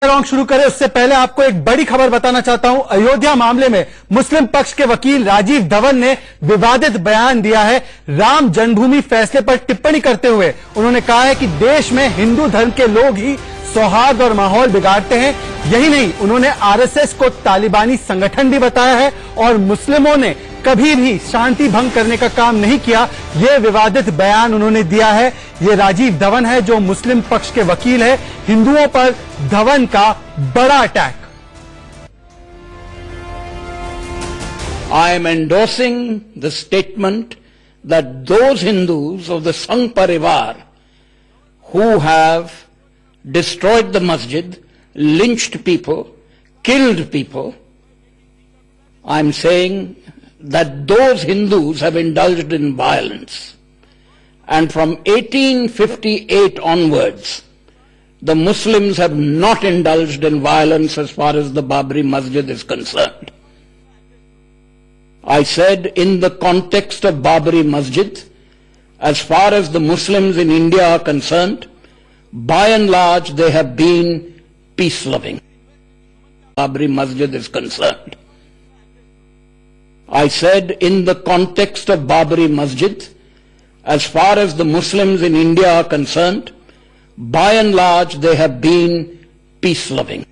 शुरू करें उससे पहले आपको एक बड़ी खबर बताना चाहता हूं। अयोध्या मामले में मुस्लिम पक्ष के वकील राजीव धवन ने विवादित बयान दिया है। राम जन्मभूमि फैसले पर टिप्पणी करते हुए उन्होंने कहा है कि देश में हिंदू धर्म के लोग ही सौहार्द और माहौल बिगाड़ते हैं। यही नहीं, उन्होंने आरएसएस को तालिबानी संगठन भी बताया है और मुस्लिमों ने कभी भी शांति भंग करने का काम नहीं किया। यह विवादित बयान उन्होंने दिया है। ये राजीव धवन है जो मुस्लिम पक्ष के वकील है। हिंदुओं पर धवन का बड़ा attack. I am endorsing the statement that those Hindus of the Sangh Parivar who have destroyed the masjid, lynched people, killed people, I am saying that those Hindus have indulged in violence. And from 1858 onwards, the Muslims have not indulged in violence as far as the Babri Masjid is concerned. I said in the context of Babri Masjid, as far as the Muslims in India are concerned, by and large they have been peace-loving. Babri Masjid is concerned. I said in the context of Babri Masjid, as far as the Muslims in India are concerned, by and large they have been peace-loving.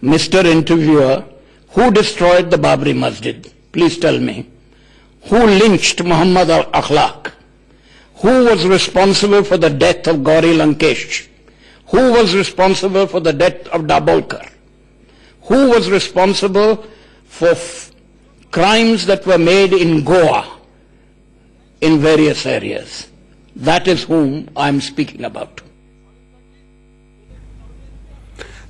Mr. Interviewer, who destroyed the Babri Masjid? Please tell me. Who lynched Muhammad al-Akhlaq? Who was responsible for the death of Gauri Lankesh? Who was responsible for the death of Dabolkar? Who was responsible for crimes that were made in Goa in various areas? That is whom I am speaking about.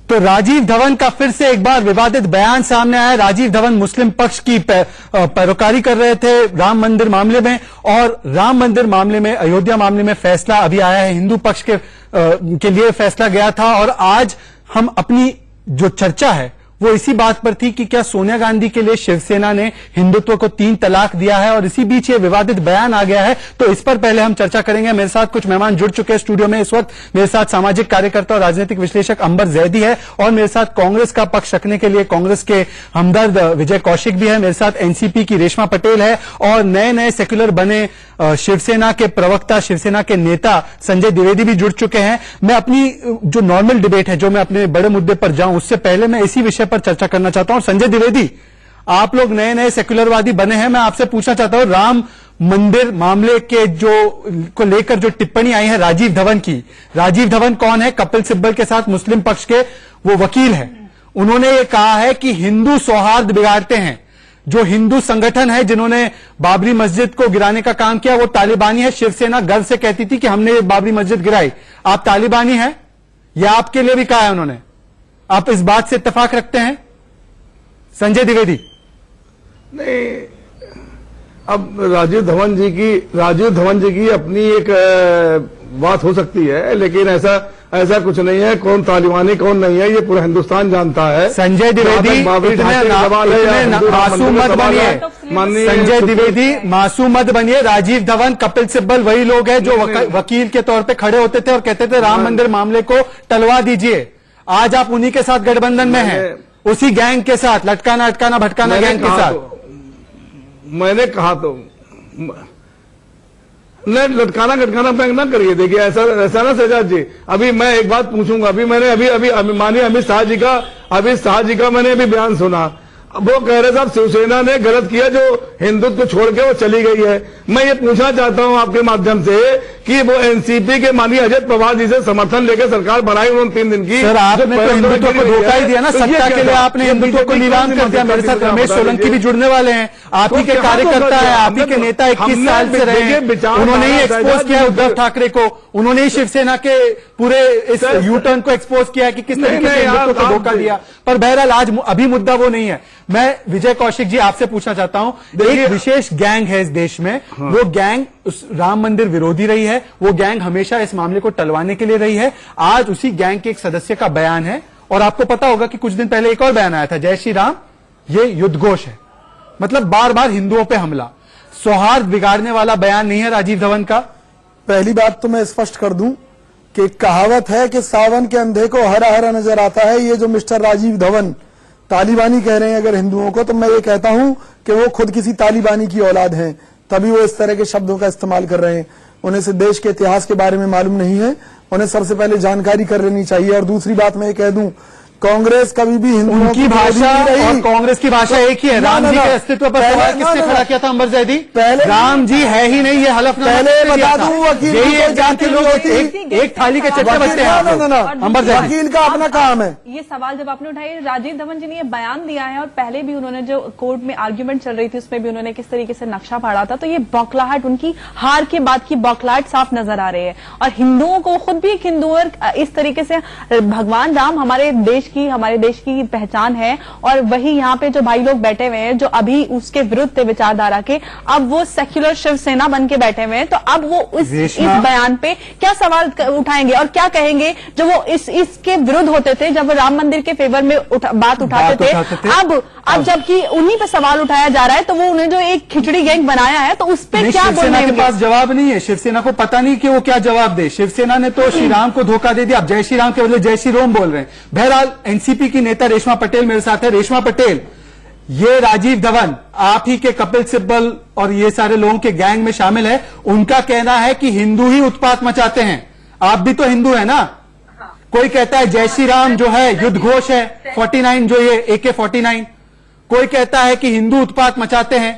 तो राजीव धवन का फिर से एक बार विवादित बयान सामने आया। राजीव धवन मुस्लिम पक्ष की पैरोकारी कर रहे थे राम मंदिर मामले में, और राम मंदिर मामले में, अयोध्या मामले में फैसला अभी आया है। हिंदू पक्ष के लिए फैसला गया था और आज हम अपनी जो चर्चा है वो इसी बात पर थी कि क्या सोनिया गांधी के लिए शिवसेना ने हिंदुत्व को 3 तलाक दिया है, और इसी बीच ये विवादित बयान आ गया है। तो इस पर पहले हम चर्चा करेंगे। मेरे साथ कुछ मेहमान जुड़ चुके हैं स्टूडियो में। इस वक्त मेरे साथ सामाजिक कार्यकर्ता और राजनीतिक विश्लेषक अंबर जैदी है, और मेरे साथ कांग्रेस का पक्ष रखने के लिए कांग्रेस के हमदर्द विजय कौशिक भी है। मेरे साथ एनसीपी की रेशमा पटेल है, और नए नए सेक्युलर बने शिवसेना के प्रवक्ता, शिवसेना के नेता संजय द्विवेदी भी जुड़ चुके हैं। मैं अपनी जो नॉर्मल डिबेट है, जो मैं अपने बड़े मुद्दे पर जाऊं उससे पहले मैं इसी विषय पर चर्चा करना चाहता हूं। संजय द्विवेदी, आप लोग नए नए सेक्युलरवादी बने हैं, मैं आपसे पूछना चाहता हूं, राम मंदिर मामले के को लेकर जो टिप्पणी आई है राजीव धवन की। राजीव धवन कौन है? कपिल सिब्बल के साथ मुस्लिम पक्ष के वो वकील हैं। उन्होंने ये कहा है कि हिंदू सौहार्द बिगाड़ते हैं। जो हिंदू संगठन है जिन्होंने बाबरी मस्जिद को गिराने का काम किया वो तालिबानी है। शिवसेना गर्व से कहती थी कि हमने बाबरी मस्जिद गिराई। आप तालिबानी हैं? यह आपके लिए भी कहा है उन्होंने। आप इस बात से इत्तेफाक रखते हैं संजय द्विवेदी? नहीं, अब राजीव धवन जी की अपनी एक बात हो सकती है, लेकिन ऐसा कुछ नहीं है। कौन तालिबानी कौन नहीं है ये पूरा हिंदुस्तान जानता है। संजय द्विवेदी, मासूम मत बनिए। संजय द्विवेदी, मासूम मत बनिए। राजीव धवन, कपिल सिब्बल वही लोग हैं जो वकील के तौर पे खड़े होते थे और कहते थे राम मंदिर मामले को टलवा दीजिए। आज आप उन्हीं के साथ गठबंधन में हैं, उसी गैंग के साथ, लटकाना अटकाना भटकाना गैंग के साथ। मैंने कहा तो न लटकाना गटकाना पैंग ना करिए। देखिए ऐसा ना सजाद जी, अभी मैं एक बात पूछूंगा। अभी मैंने अभी मानिए अमित शाह जी का मैंने अभी बयान सुना। वो कह रहे साहब शिवसेना ने गलत किया जो हिंदुत्व को छोड़ के वो चली गई है। मैं ये पूछना चाहता हूं आपके माध्यम से कि वो एनसीपी के माननीय अजय पवार जी से समर्थन लेकर सरकार बढ़ाई उन्होंने 3 दिन की। सर, आपने तो हिंदुत्व को धोखा ही दिया ना। सत्ता के लिए आपने हिंदुत्व को नीलाम कर दिया। मेरे साथ रमेश सोलंकी भी जुड़ने वाले हैं, आप ही के कार्यकर्ता है, आप ही के नेता 21 साल से रहे हैं। उन्होंने ही एक्सपोज किया उद्धव ठाकरे को, उन्होंने ही शिवसेना के पूरे इस यूटर्न को एक्सपोज किया कि किस तरीके से हिंदुत्व को धोखा दिया। पर बहरहाल आज अभी मुद्दा वो नहीं है। मैं विजय कौशिक जी आपसे पूछना चाहता हूं, एक विशेष गैंग है इस देश में। हाँ। वो गैंग उस राम मंदिर विरोधी रही है, वो गैंग हमेशा इस मामले को टलवाने के लिए रही है। आज उसी गैंग के एक सदस्य का बयान है, और आपको पता होगा कि कुछ दिन पहले एक और बयान आया था, जय श्री राम ये युद्धघोष है। मतलब बार बार हिंदुओं पे हमला। सौहार्द बिगाड़ने वाला बयान नहीं है राजीव धवन का। पहली बात तो मैं स्पष्ट कर दूं कि कहावत है कि सावन के अंधे को हरा हरा नजर आता है। ये जो मिस्टर राजीव धवन तालिबानी कह रहे हैं अगर हिंदुओं को, तो मैं ये कहता हूं कि वो खुद किसी तालिबानी की औलाद हैं, तभी वो इस तरह के शब्दों का इस्तेमाल कर रहे हैं। उन्हें से देश के इतिहास के बारे में मालूम नहीं है, उन्हें सबसे पहले जानकारी कर लेनी चाहिए। और दूसरी बात मैं ये कह दूं, कांग्रेस कभी भी हिंदुओं उनकी भाषा और कांग्रेस की भाषा एक ही है। राम जी के अस्तित्व पर सवाल किसने खड़ा किया था? अंबर जैदी। पहले राम जी है ही नहीं, ये हलफनामा पहले किसने दिया बता था? दूं, वकील यही को एक जानते लोग एक थाली के चट्टे बच्चे हैं आप लोग। अंबर जैदी, वकील का अपना काम है। ये सवाल जब आपने उठाया, राजीव धवन जी ने ये बयान दिया है और पहले भी उन्होंने जो कोर्ट में आर्ग्यूमेंट चल रही थी उसमें भी उन्होंने किस तरीके से नक्शा फाड़ा था, तो ये बौखलाहट, उनकी हार के बाद की बौखलाहट साफ नजर आ रही है। और हिंदुओं को, खुद भी एक हिंदू और इस तरीके से भगवान राम हमारे देश की पहचान है, और वही यहाँ पे जो भाई लोग बैठे हुए हैं जो अभी उसके विरुद्ध थे विचारधारा के, अब वो सेक्युलर शिवसेना बन के बैठे हुए हैं, तो अब वो इस बयान पे क्या सवाल उठाएंगे और क्या कहेंगे जो वो इसके विरुद्ध होते थे जब वो राम मंदिर के फेवर में बात उठाते थे। अब जबकि उन्हीं पे सवाल उठाया जा रहा है, तो वो उन्हें जो एक खिचड़ी गैंग बनाया है, तो उस पे क्या शिवसेना के पास जवाब नहीं है। शिवसेना को पता नहीं कि वो क्या जवाब दे। शिवसेना ने तो श्री राम को धोखा दे दिया, अब जय श्री राम के बदले जय श्री रोम बोल रहे हैं। बहरहाल एनसीपी की नेता रेशमा पटेल मेरे साथ है। रेशमा पटेल, ये राजीव धवन आप ही के कपिल सिब्बल और ये सारे लोगों के गैंग में शामिल है। उनका कहना है कि हिंदू ही उत्पात मचाते हैं। आप भी तो हिंदू है ना? कोई कहता है जय श्री राम जो है युद्ध घोष है, 49 जो ये AK-49। कोई कहता है कि हिंदू उत्पात मचाते हैं।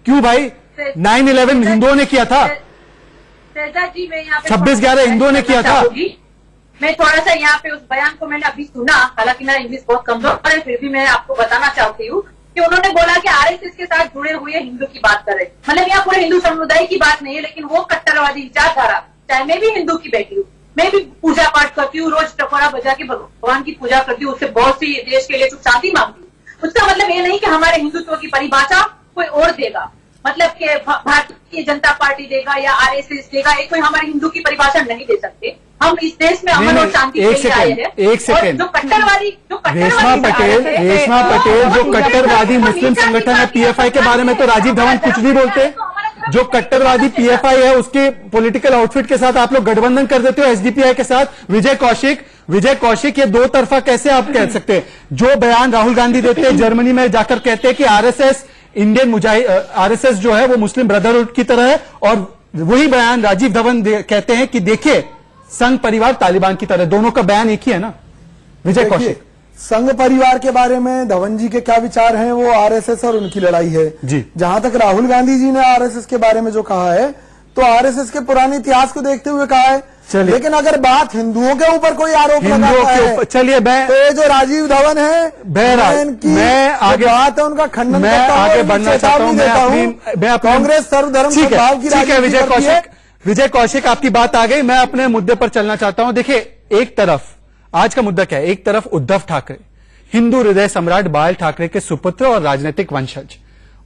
क्यों भाई? 9/11 हिंदुओं ने किया था, 26/11 हिंदुओं ने किया था। मैं थोड़ा सा यहाँ पे उस बयान को मैंने अभी सुना, हालांकि मेरा इंग्लिश बहुत कमजोर है, फिर भी मैं आपको बताना चाहती हूँ कि उन्होंने बोला कि आरएसएस के साथ जुड़े हुए हिंदू की बात कर रहे हैं। मतलब यहाँ पूरे हिंदू समुदाय की बात नहीं है, लेकिन वो कट्टरवादी विचारधारा, चाहे मैं भी हिंदू की बेटी हूँ, मैं भी पूजा पाठ करती हूँ, रोज टकोरा बजा के भगवान की पूजा करती हूँ, उससे बहुत सी देश के लिए सुख शांति मांगती हूँ। उसका मतलब ये नहीं कि हमारे हिंदुत्व की परिभाषा कोई और देगा, मतलब कि भारतीय जनता पार्टी देगा या आरएसएस देगा, ये कोई हमारे हिंदू की परिभाषा नहीं दे सकते। हम इस देश में अमन और शांति के लिए आए हैं। एक सेकंड, जो कट्टरवादी रेशमा पटेल जो कट्टरवादी मुस्लिम संगठन है PFI के बारे में तो राजीव धवन कुछ नहीं बोलते। जो कट्टरवादी PFI है उसके पॉलिटिकल आउटफिट के साथ आप लोग गठबंधन कर देते हो SDPI के साथ। विजय कौशिक ये दो तरफा कैसे आप कह सकते हैं? जो बयान राहुल गांधी देते हैं जर्मनी में जाकर कहते हैं कि आरएसएस जो है वो मुस्लिम ब्रदरहुड की तरह है, और वही बयान राजीव धवन कहते हैं कि देखिए संघ परिवार तालिबान की तरह। दोनों का बयान एक ही है ना? विजय कौशिक, संघ परिवार के बारे में धवन जी के क्या विचार हैं, वो आरएसएस और उनकी लड़ाई है जी। जहां तक राहुल गांधी जी ने आरएसएस के बारे में जो कहा है, तो आरएसएस के पुराने इतिहास को देखते हुए कहा है। लेकिन अगर बात हिंदुओं के ऊपर कोई आरोप लगाता है, चलिए तो ये जो राजीव धवन है, मैं आगे बात है उनका खंडन मैं करता हूं, आगे बढ़ना चाहता हूं। कांग्रेस सर्वधर्म सद्भाव की राजनीति करती है। विजय कौशिक आपकी बात आ गई, मैं अपने मुद्दे पर चलना चाहता हूं। देखिए, एक तरफ आज का मुद्दा क्या है? एक तरफ उद्धव ठाकरे, हिंदू हृदय सम्राट बाल ठाकरे के सुपुत्र और राजनीतिक वंशज,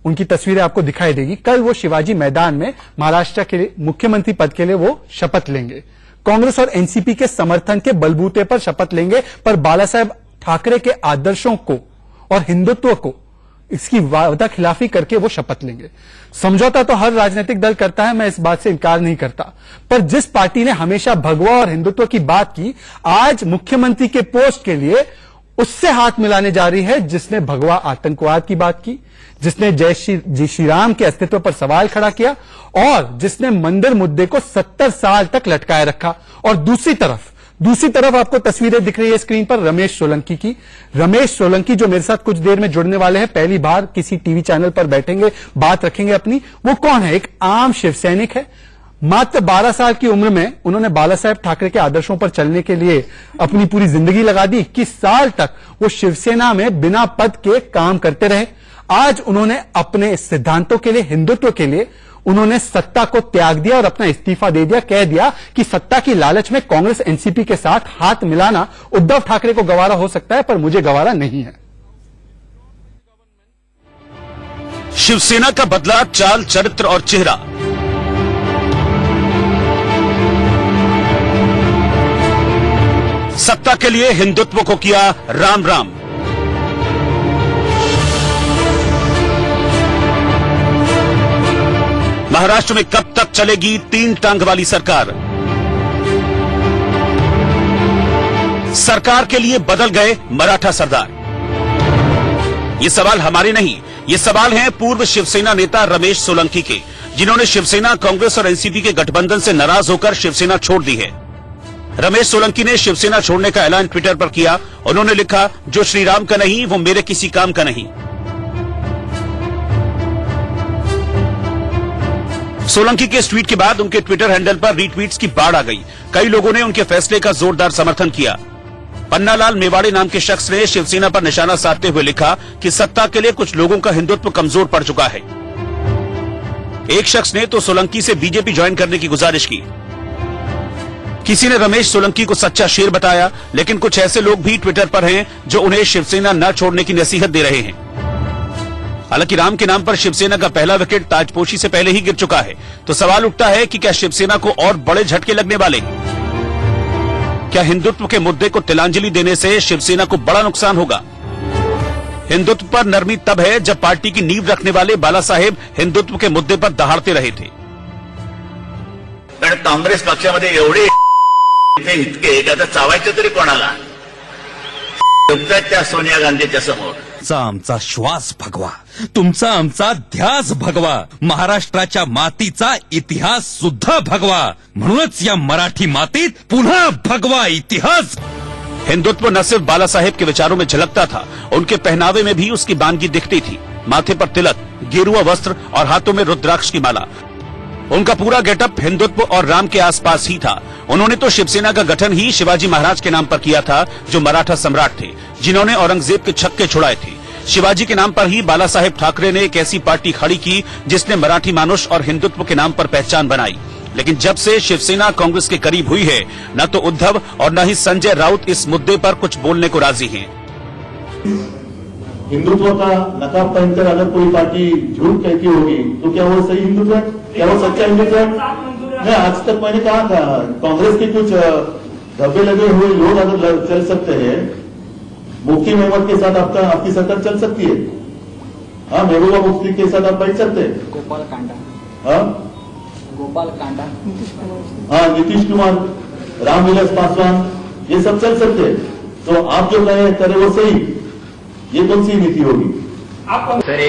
उनकी तस्वीरें आपको दिखाई देगी। कल वो शिवाजी मैदान में महाराष्ट्र के मुख्यमंत्री पद के लिए वो शपथ लेंगे। कांग्रेस और एनसीपी के समर्थन के बलबूते पर शपथ लेंगे, पर बाला साहेब ठाकरे के आदर्शों को और हिंदुत्व को इसकी वादा खिलाफी करके वो शपथ लेंगे। समझौता तो हर राजनीतिक दल करता है, मैं इस बात से इनकार नहीं करता, पर जिस पार्टी ने हमेशा भगवा और हिंदुत्व की बात की, आज मुख्यमंत्री के पोस्ट के लिए उससे हाथ मिलाने जा रही है जिसने भगवा आतंकवाद की बात की, जिसने जय श्री राम के अस्तित्व पर सवाल खड़ा किया और जिसने मंदिर मुद्दे को 70 साल तक लटकाए रखा। और दूसरी तरफ आपको तस्वीरें दिख रही है स्क्रीन पर रमेश सोलंकी की। रमेश सोलंकी जो मेरे साथ कुछ देर में जुड़ने वाले हैं, पहली बार किसी टीवी चैनल पर बैठेंगे, बात रखेंगे अपनी। वो कौन है? एक आम शिव सैनिक है। मात्र 12 साल की उम्र में उन्होंने बाला साहेब ठाकरे के आदर्शों पर चलने के लिए अपनी पूरी जिंदगी लगा दी। 21 साल तक वो शिवसेना में बिना पद के काम करते रहे। आज उन्होंने अपने सिद्धांतों के लिए, हिंदुत्व के लिए उन्होंने सत्ता को त्याग दिया और अपना इस्तीफा दे दिया। कह दिया कि सत्ता की लालच में कांग्रेस एनसीपी के साथ हाथ मिलाना उद्धव ठाकरे को गवारा हो सकता है, पर मुझे गवारा नहीं है। शिवसेना का बदला चाल, चरित्र और चेहरा। सत्ता के लिए हिंदुत्व को किया राम राम। महाराष्ट्र में कब तक चलेगी 3 टांग वाली सरकार? सरकार के लिए बदल गए मराठा सरदार। ये सवाल हमारे नहीं, ये सवाल हैं पूर्व शिवसेना नेता रमेश सोलंकी के, जिन्होंने शिवसेना, कांग्रेस और एनसीपी के गठबंधन से नाराज होकर शिवसेना छोड़ दी है। रमेश सोलंकी ने शिवसेना छोड़ने का ऐलान ट्विटर पर किया। उन्होंने लिखा, जो श्री राम का नहीं वो मेरे किसी काम का नहीं। सोलंकी के इस ट्वीट के बाद उनके ट्विटर हैंडल पर रीट्वीट्स की बाढ़ आ गई। कई लोगों ने उनके फैसले का जोरदार समर्थन किया। पन्नालाल मेवाड़े नाम के शख्स ने शिवसेना पर निशाना साधते हुए लिखा कि सत्ता के लिए कुछ लोगों का हिंदुत्व कमजोर पड़ चुका है। एक शख्स ने तो सोलंकी से बीजेपी ज्वाइन करने की गुजारिश की। किसी ने रमेश सोलंकी को सच्चा शेर बताया, लेकिन कुछ ऐसे लोग भी ट्विटर पर हैं जो उन्हें शिवसेना न छोड़ने की नसीहत दे रहे हैं। हालांकि राम के नाम पर शिवसेना का पहला विकेट ताजपोशी से पहले ही गिर चुका है, तो सवाल उठता है कि क्या शिवसेना को और बड़े झटके लगने वाले हैं? क्या हिंदुत्व के मुद्दे को तिलांजलि देने से शिवसेना को बड़ा नुकसान होगा? हिंदुत्व पर नरमी तब है जब पार्टी की नींव रखने वाले बाला साहेब हिंदुत्व के मुद्दे पर दहाड़ते रहे थे। कारण काँग्रेस पक्षामध्ये एवढे इतके आता चावायचे तरी कोणाला? त्या सोनिया गांधीच्या समोर तुमचा आमचा श्वास भगवा, तुमचा आमचा ध्यास भगवा, महाराष्ट्राच्या मातीचा इतिहास सुद्धा भगवा, म्हणूनच या मराठी मातीत पुन्हा भगवा इतिहास। हिंदुत्व न सिर्फ बाला साहेब के विचारों में झलकता था, उनके पहनावे में भी उसकी बानगी दिखती थी। माथे पर तिलक, गेरुआ वस्त्र और हाथों में रुद्राक्ष की माला। उनका पूरा गेटअप हिंदुत्व और राम के आसपास ही था। उन्होंने तो शिवसेना का गठन ही शिवाजी महाराज के नाम पर किया था, जो मराठा सम्राट थे, जिन्होंने औरंगजेब के छक्के छुड़ाए थे। शिवाजी के नाम पर ही बाला साहेब ठाकरे ने एक ऐसी पार्टी खड़ी की जिसने मराठी मानुष और हिंदुत्व के नाम पर पहचान बनाई। लेकिन जब से शिवसेना कांग्रेस के करीब हुई है, न तो उद्धव और न ही संजय राउत इस मुद्दे पर कुछ बोलने को राजी हैं। हिंदुत्व का नकाब पहनकर अगर कोई पार्टी झूठ कहती होगी तो क्या वो सही हिंदुत्व है? क्या वो सच्चा हिंदुत्व है? मैं आज तक मैंने कहा था, कांग्रेस के कुछ धब्बे लगे हुए लोग अगर चल सकते हैं, मुफ्ती मोहम्मद के साथ आपकी सरकार चल सकती है। हाँ, महबूबा मुफ्ती के साथ आप बैठ सकते हैं। गोपाल कांडा, हाँ गोपाल कांडा, हाँ नीतीश कुमार, रामविलास पासवान, ये सब चल सकते हैं। तो आप जो करें वो सही, ये कौन सी नीति होगी? सर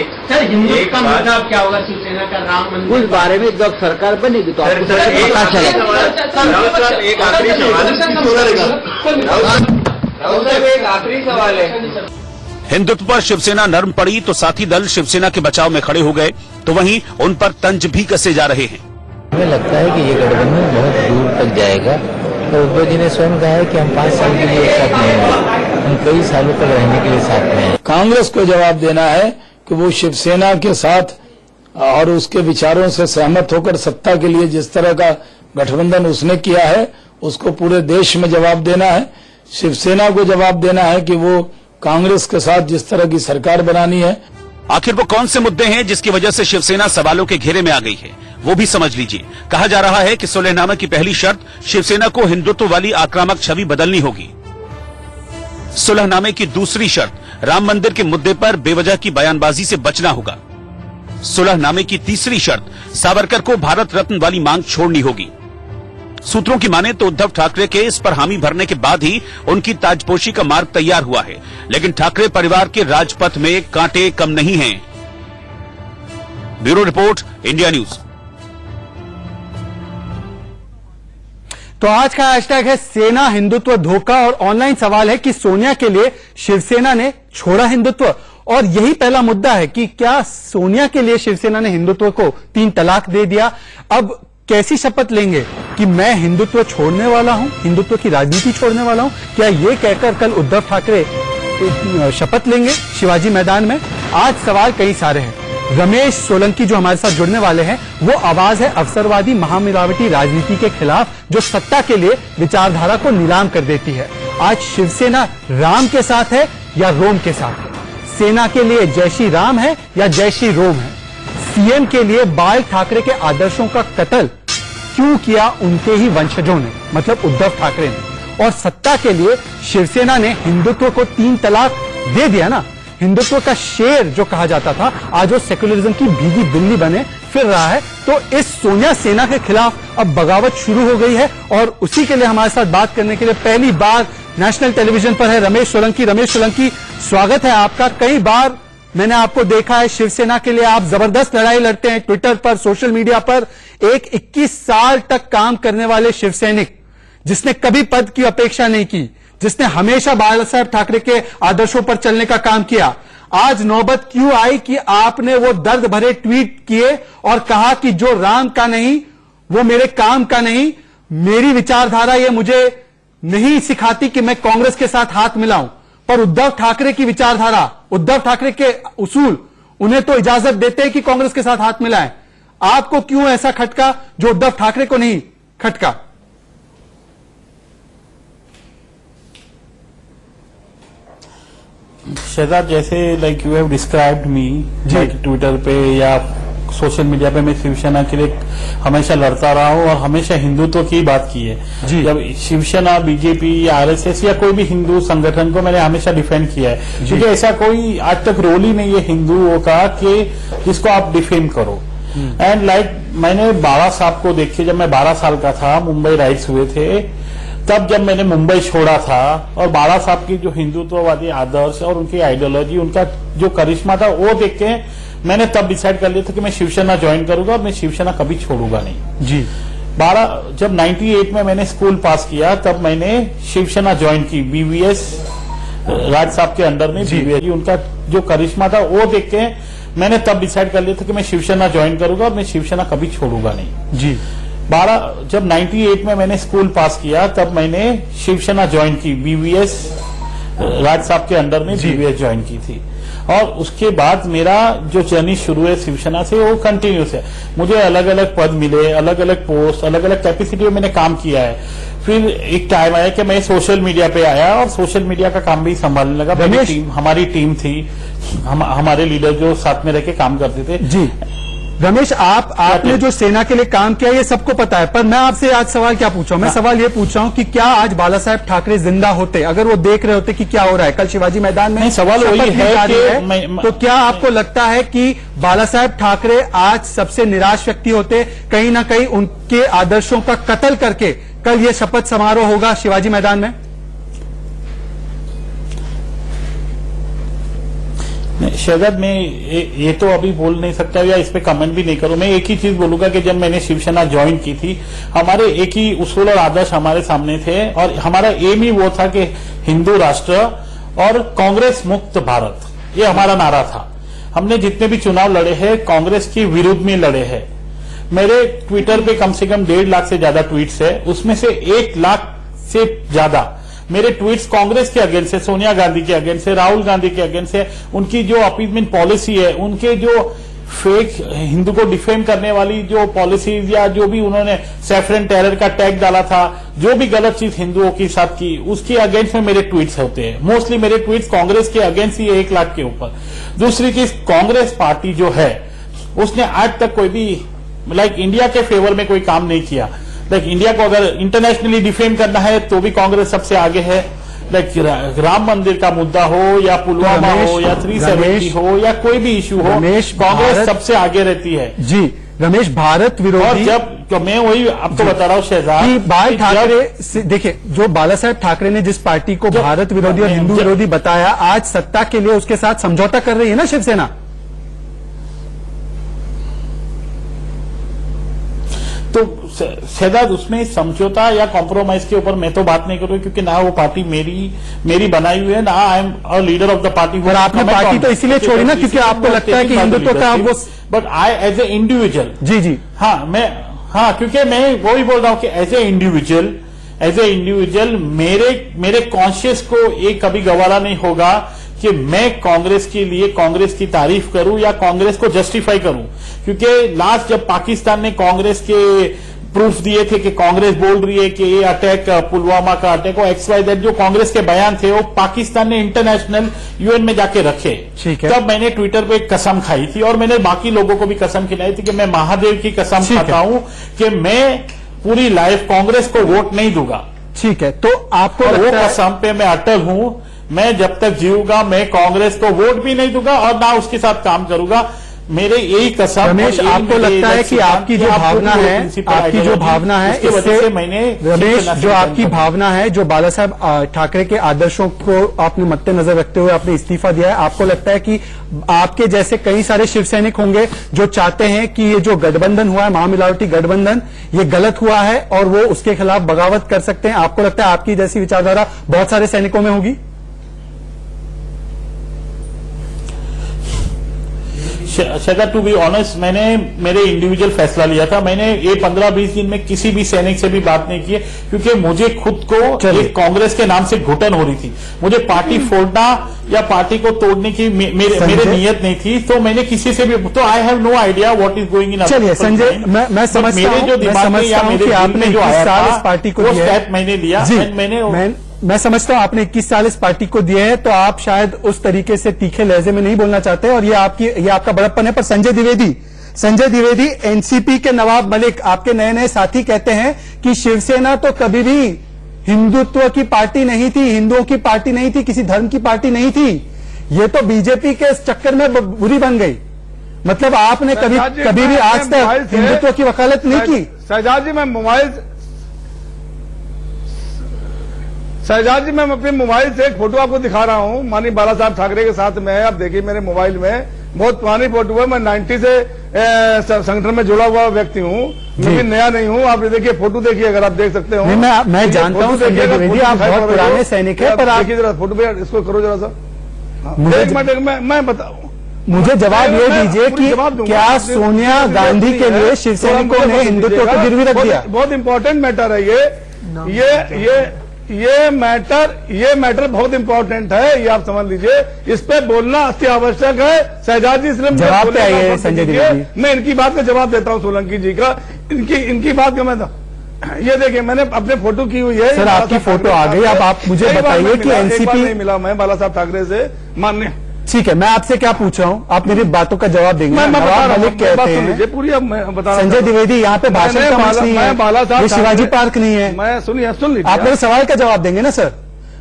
हिंदुत्व का मुद्दा क्या होगा? शिवसेना का राम मंदिर, उस बारे में जब सरकार बनेगी तो आपको पता चलेगा। एक आखिरी सवाल है। हिंदुत्व पर शिवसेना नर्म पड़ी तो साथी दल शिवसेना के बचाव में खड़े हो गए, तो वहीं उन पर तंज भी कसे जा रहे हैं। हमें लगता है कि ये गठबंधन बहुत दूर तक जाएगा। तो उद्धव जी ने स्वयं कहा है कि हम 5 साल के लिए एक साथ नहीं होंगे, हम कई सालों तक रहने के लिए साथ में हैं। कांग्रेस को जवाब देना है कि वो शिवसेना के साथ और उसके विचारों से सहमत होकर सत्ता के लिए जिस तरह का गठबंधन उसने किया है, उसको पूरे देश में जवाब देना है। शिवसेना को जवाब देना है कि वो कांग्रेस के साथ जिस तरह की सरकार बनानी है। आखिर वो कौन से मुद्दे हैं जिसकी वजह से शिवसेना सवालों के घेरे में आ गई है, वो भी समझ लीजिए। कहा जा रहा है कि सुलहनामा की पहली शर्त शिवसेना को हिंदुत्व वाली आक्रामक छवि बदलनी होगी। सुलहनामे की दूसरी शर्त राम मंदिर के मुद्दे पर बेवजह की बयानबाजी से बचना होगा। सुलहनामे की तीसरी शर्त सावरकर को भारत रत्न वाली मांग छोड़नी होगी। सूत्रों की माने तो उद्धव ठाकरे के इस पर हामी भरने के बाद ही उनकी ताजपोशी का मार्ग तैयार हुआ है। लेकिन ठाकरे परिवार के राजपथ में कांटे कम नहीं हैं। Bureau report, India news. तो आज का हैशटैग है सेना हिंदुत्व धोखा, और ऑनलाइन सवाल है कि सोनिया के लिए शिवसेना ने छोड़ा हिंदुत्व, और यही पहला मुद्दा है कि क्या सोनिया के लिए शिवसेना ने हिंदुत्व को 3 तलाक दे दिया। अब कैसी शपथ लेंगे कि मैं हिंदुत्व छोड़ने वाला हूं, हिंदुत्व की राजनीति छोड़ने वाला हूं? क्या ये कहकर कल उद्धव ठाकरे शपथ लेंगे शिवाजी मैदान में? आज सवाल कई सारे हैं। रमेश सोलंकी जो हमारे साथ जुड़ने वाले हैं, वो आवाज है अवसरवादी महामिलावटी राजनीति के खिलाफ, जो सत्ता के लिए विचारधारा को नीलाम कर देती है। आज शिवसेना राम के साथ है या रोम के साथ है? सेना के लिए जय श्री राम है या जय श्री रोम है? सीएम के लिए बाल ठाकरे के आदर्शों का कत्ल क्यों किया उनके ही वंशजों ने, मतलब उद्धव ठाकरे ने? और सत्ता के लिए शिवसेना ने हिंदुत्व को 3 तलाक दे दिया ना। हिंदुत्व का शेर जो कहा जाता था, आज वो सेक्युलरिज्म की भीगी बिल्ली बने फिर रहा है। तो इस सोनिया सेना के खिलाफ अब बगावत शुरू हो गई है और उसी के लिए हमारे साथ बात करने के लिए पहली बार नेशनल टेलीविजन पर है रमेश सोलंकी। रमेश सोलंकी, स्वागत है आपका। कई बार मैंने आपको देखा है शिवसेना के लिए आप जबरदस्त लड़ाई लड़ते हैं ट्विटर पर, सोशल मीडिया पर। एक 21 साल तक काम करने वाले शिवसैनिक जिसने कभी पद की अपेक्षा नहीं की, जिसने हमेशा बाला साहब ठाकरे के आदर्शों पर चलने का काम किया, आज नौबत क्यों आई कि आपने वो दर्द भरे ट्वीट किए और कहा कि जो राम का नहीं वो मेरे काम का नहीं, मेरी विचारधारा ये मुझे नहीं सिखाती कि मैं कांग्रेस के साथ हाथ मिलाऊं, पर उद्धव ठाकरे की विचारधारा, उद्धव ठाकरे के उसूल उन्हें तो इजाजत देते हैं कि कांग्रेस के साथ हाथ मिलाएं। आपको क्यों ऐसा खटका जो उद्धव ठाकरे को नहीं खटका? शहजाद, जैसे like you have described me like Twitter पे या सोशल मीडिया पे, मैं शिवसेना के लिए हमेशा लड़ता रहा हूं और हमेशा हिंदुत्व की बात की है। जब शिवसेना, बीजेपी या आरएसएस या कोई भी हिंदू संगठन को मैंने हमेशा डिफेंड किया है, क्योंकि ऐसा कोई आज तक रोल ही नहीं है हिंदुओं का कि जिसको आप डिफेम करो। एंड लाइक मैंने बाला साहब को देख के, जब मैं 12 साल का था, मुंबई राइट्स हुए थे, तब जब मैंने मुंबई छोड़ा था और बाला साहब की जो हिंदुत्ववादी आदर्श और उनकी आइडियोलॉजी, उनका जो करिश्मा था, वो देख के मैंने तब डिसाइड कर लिया था कि मैं शिवसेना ज्वाइन करूंगा और मैं शिवसेना कभी छोड़ूंगा नहीं। जी। जब 98 में मैंने स्कूल पास किया तब मैंने शिवसेना ज्वाइन की, बीवीएस राज साहब के अंडर में। बीवीएस उनका जो करिश्मा था वो देख के मैंने तब डिसाइड कर लिया था कि मैं शिवसेना ज्वाइन करूंगा और मैं शिवसेना कभी छोड़ूंगा नहीं। जी। जब 98 में मैंने स्कूल पास किया तब मैंने शिवसेना ज्वाइन की, बीवीएस राज साहब के अंडर में बीवीएस ज्वाइन की थी। और उसके बाद मेरा जो जर्नी शुरू है शिवसेना से वो कंटिन्यूस है। मुझे अलग अलग पद मिले, अलग अलग पोस्ट, अलग अलग कैपेसिटी में मैंने काम किया है। फिर एक टाइम आया कि मैं सोशल मीडिया पे आया और सोशल मीडिया का काम भी संभालने लगा। हमारी टीम थी, हमारे लीडर जो साथ में रह के काम करते थे। जी रमेश, आपने जो सेना के लिए काम किया ये सबको पता है, पर मैं आपसे आज सवाल क्या पूछा हूं? मैं सवाल ये पूछ रहा हूं कि क्या आज बाला साहब ठाकरे जिंदा होते, अगर वो देख रहे होते कि क्या हो रहा है, कल शिवाजी मैदान में सवाल वही है कि तो क्या आपको लगता है कि बाला साहब ठाकरे आज सबसे निराश व्यक्ति होते? कहीं ना कहीं उनके आदर्शों का कत्ल करके कल ये शपथ समारोह होगा शिवाजी मैदान में? शहजाद, मैं ये तो अभी बोल नहीं सकता या इस पे कमेंट भी नहीं करूं। मैं एक ही चीज बोलूंगा कि जब मैंने शिवसेना ज्वाइन की थी, हमारे एक ही उसूल और आदर्श हमारे सामने थे और हमारा एम ही वो था कि हिंदू राष्ट्र और कांग्रेस मुक्त भारत, ये हमारा नारा था। हमने जितने भी चुनाव लड़े हैं कांग्रेस के विरुद्ध में लड़े हैं। मेरे ट्विटर पे कम से कम 1.5 लाख से ज्यादा ट्वीट्स है, उसमें से 1 लाख से ज्यादा मेरे ट्वीट्स कांग्रेस के अगेंस्ट है, सोनिया गांधी के अगेंस्ट है, राहुल गांधी के अगेंस्ट है। उनकी जो अपीजमेंट पॉलिसी है, उनके जो फेक हिंदू को डिफेम करने वाली जो पॉलिसीज या जो भी उन्होंने सैफरन टेरर का टैग डाला था, जो भी गलत चीज हिंदुओं के साथ की, उसके अगेंस्ट में मेरे ट्वीट्स होते हैं। मोस्टली मेरे ट्वीट्स कांग्रेस के अगेंस्ट ही 1 लाख के ऊपर। दूसरी चीज, कांग्रेस पार्टी जो है उसने आज तक कोई भी लाइक इंडिया के फेवर में कोई काम नहीं किया। लाइक इंडिया को अगर इंटरनेशनली डिफेम करना है तो भी कांग्रेस सबसे आगे है। लाइक राम मंदिर का मुद्दा हो या पुलवामा हो या 370 हो या कोई भी इशू हो, कांग्रेस सबसे आगे रहती है। जी रमेश, भारत विरोधी। और जब तो मैं वही आपको बता रहा हूँ शहजाद, बाल ठाकरे देखिए, जो बाला साहब ठाकरे ने जिस पार्टी को भारत विरोधी और हिंदू विरोधी बताया, आज सत्ता के लिए उसके साथ समझौता कर रही है ना शिवसेना। तो शहजाद, उसमें समझौता या कॉम्प्रोमाइज के ऊपर मैं तो बात नहीं करूँ, क्योंकि ना वो पार्टी मेरी बनाई हुई है, ना I am a leader of the party. और आपने पार्टी तो इसीलिए छोड़ी ना क्योंकि आपको लगता है कि हिंदुत्व का वो, but I as a individual. जी क्योंकि मैं वही बोल रहा हूँ कि एज ए इंडिविजुअल मेरे कॉन्शियस को एक कभी गवारा नहीं होगा कि मैं कांग्रेस के लिए कांग्रेस की तारीफ करूं या कांग्रेस को जस्टिफाई करूं। क्योंकि लास्ट जब पाकिस्तान ने कांग्रेस के प्रूफ दिए थे कि कांग्रेस बोल रही है कि ये अटैक, पुलवामा का अटैक और XYZ, जो कांग्रेस के बयान थे वो पाकिस्तान ने इंटरनेशनल UN में जाके रखे। तब मैंने ट्विटर पे कसम खाई थी और मैंने बाकी लोगों को भी कसम खिलाई थी कि मैं महादेव की कसम खाता हूं कि मैं पूरी लाइफ कांग्रेस को वोट नहीं दूंगा। ठीक है, तो आपको वो कसम पे मैं अटल हूं। मैं जब तक जीऊंगा मैं कांग्रेस को वोट भी नहीं दूंगा और ना उसके साथ काम करूंगा। मेरे यही कसम रमेश, और यही आपको मेरे लगता है कि सिद्धांत आपकी कि जो आप भावना खुद है, principal आपकी जो ideology, भावना है, उसकी वजह से मैंने रमेश, शिवसेना जो से आपकी join किया। भावना है, जो बाला साहब ठाकरे के आदर्शों को आपने मद्देनजर रखते हुए आपने इस्तीफा दिया है, आपको लगता है कि आपके जैसे कई सारे शिव सैनिक होंगे जो चाहते हैं कि ये जो गठबंधन हुआ है, महामिलावटी गठबंधन, ये गलत हुआ है और वो उसके खिलाफ बगावत कर सकते हैं? आपको लगता है आपकी जैसी विचारधारा बहुत सारे सैनिकों में होगी? शेखर, टू बी ऑनेस्ट, मैंने मेरे इंडिविजुअल फैसला लिया था। मैंने ये 15-20 दिन में किसी भी सैनिक से भी बात नहीं की, क्योंकि मुझे खुद को एक कांग्रेस के नाम से घुटन हो रही थी। मुझे पार्टी फोड़ना या पार्टी को तोड़ने की मेरे नियत नहीं थी, तो मैंने किसी से भी, तो I have no idea what is going in. चलिए संजय, मैं समझता हूं, मेरे जो दिमाग में या मेरे आपने जो आया था, इस पार्टी को वो स्टेप मैंने लिया। मैं समझता हूं आपने 21 साल इस पार्टी को दिए हैं, तो आप शायद उस तरीके से तीखे लहजे में नहीं बोलना चाहते और ये आपका बड़प्पन है। पर संजय द्विवेदी, एनसीपी के नवाब मलिक, आपके नए नए साथी, कहते हैं कि शिवसेना तो कभी भी हिंदुत्व की पार्टी नहीं थी, हिंदुओं की पार्टी नहीं थी, किसी धर्म की पार्टी नहीं थी। ये तो बीजेपी के इस चक्कर में बुरी बन गई। मतलब आपने कभी भी आज तक हिंदुत्व की वकालत नहीं की। शहजाद जी, मैं अपने मोबाइल से एक फोटो आपको दिखा रहा हूं, माननीय बाला साहब ठाकरे के साथ में है। आप देखिए मेरे मोबाइल में, बहुत पुरानी फोटो है। मैं 90 से संगठन में जुड़ा हुआ व्यक्ति हूं, मैं भी नया नहीं हूं। आप देखिए फोटो, देखिए, अगर आप देख सकते हो। मैं जानता हूं संजय द्विवेदी, आप बहुत पुराने सैनिक है, पर देखिए जरा फोटो पे, इसको करो जरा सा। एक मिनट, मैं बताऊं, मुझे जवाब ये दीजिए कि क्या सोनिया गांधी के लिए शिवसैनिकों ने हिंदुत्व को गिरवी रख दिया? बहुत इंपॉर्टेंट मैटर है ये मैटर बहुत इंपॉर्टेंट है, ये आप समझ लीजिए। इस पे बोलना अति आवश्यक है। शहजाद जी, इसलिए जवाब पे आइए संजय द्विवेदी। मैं इनकी बात का जवाब देता हूं, सोलंकी जी का। इनकी बात का मैं ये देखिए, मैंने अपने फोटो की हुई है। सर, आपकी फोटो आ गई। अब आप मुझे बताइए कि एनसीपी नहीं मिला, मैं बाला साहब ठाकरे से मान्य। ठीक है, मैं आपसे क्या पूछ रहा हूं, आप मेरी बातों का जवाब देंगे। नवाब मलिक कहते हैं, पूरी बता संजय द्विवेदी, यहाँ पे भाषण का मंच नहीं है, ये शिवाजी पार्क नहीं है। मैं सुन लीजिए, आप मेरे सवाल का जवाब देंगे ना सर?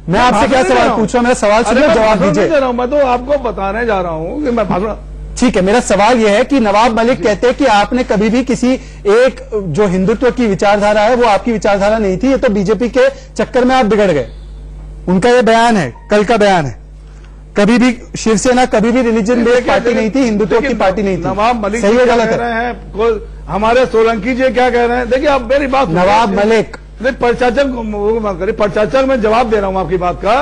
मैं आपसे क्या सवाल पूछ रहा हूं, मेरा सवाल सुनिए, जवाब दीजिए। मैं तो आपको बताने जा रहा हूं कि मैं भाषण। ठीक है, मेरा सवाल यह है कि नवाब मलिक कहते हैं कि आपने कभी भी किसी एक जो हिंदुत्व की विचारधारा है वो आपकी विचारधारा नहीं थी, ये तो बीजेपी के चक्कर में आप बिगड़ गए। उनका ये बयान है, कल का बयान है। कभी भी शिवसेना कभी भी रिलीजन बेस्ड पार्टी नहीं थी, हिंदुत्व की पार्टी नहीं थी। नवाब मलिक सही है गलत कह रहे हैं, हमारे सोलंकी जी क्या कह रहे हैं? देखिए, आप मेरी बात, नवाब मलिक प्रशासक में जवाब दे रहा हूं आपकी बात का।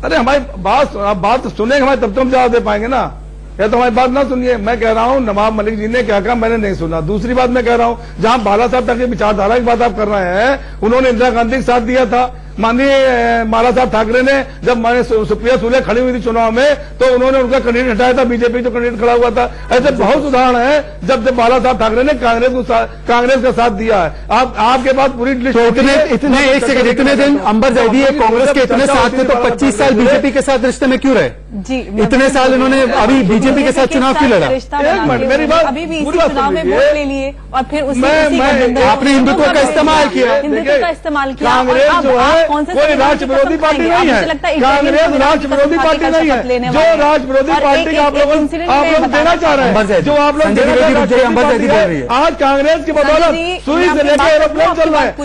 अरे हमारी बात सुनेंगे हमारे, तब तो हम जवाब दे पाएंगे ना। या तो हमारी बात ना सुनिए। मैं कह रहा हूं नवाब मलिक जी ने क्या कहा मैंने नहीं सुना। दूसरी बात मैं कह रहा हूं, जहां बाला साहब ठाकरे विचारधारा की बात आप कर रहे हैं, उन्होंने इंदिरा गांधी के साथ दिया था। माननीय बाला साहब ठाकरे ने, जब माननीय सुप्रिया सुले खड़ी हुई थी चुनाव में, तो उन्होंने उनका कैंडिडेट हटाया था, बीजेपी जो कैंडिडेट खड़ा हुआ था। ऐसे बहुत उदाहरण है जब बाला साहब ठाकरे ने कांग्रेस का साथ दिया है। आपके पास पूरी लिस्ट। तो इतने दिन अंबर जैदी कांग्रेस के इतने साथ थे, तो 25 साल बीजेपी के साथ रिश्ते में क्यों रहे? जी, इतने साल इन्होंने अभी बीजेपी के साथ चुनाव क्यों लड़ा? मेरी बात, अभी भी इसी चुनाव में वोट ले लिए और फिर आपने हिंदुत्व का इस्तेमाल किया, हिंदुत्व का इस्तेमाल किया। कांग्रेस जो है कोई राष्ट्र विरोधी पार्टी नहीं है। कांग्रेस राष्ट्र विरोधी पार्टी नहीं है। जो राष्ट्र विरोधी पार्टी का आप लोग देना चाह रहे हैं, जो आप लोग देना चाह रहे हैं, आज कांग्रेस की बदौलत सुई से लेकर एरोप्लेन चल रहा है।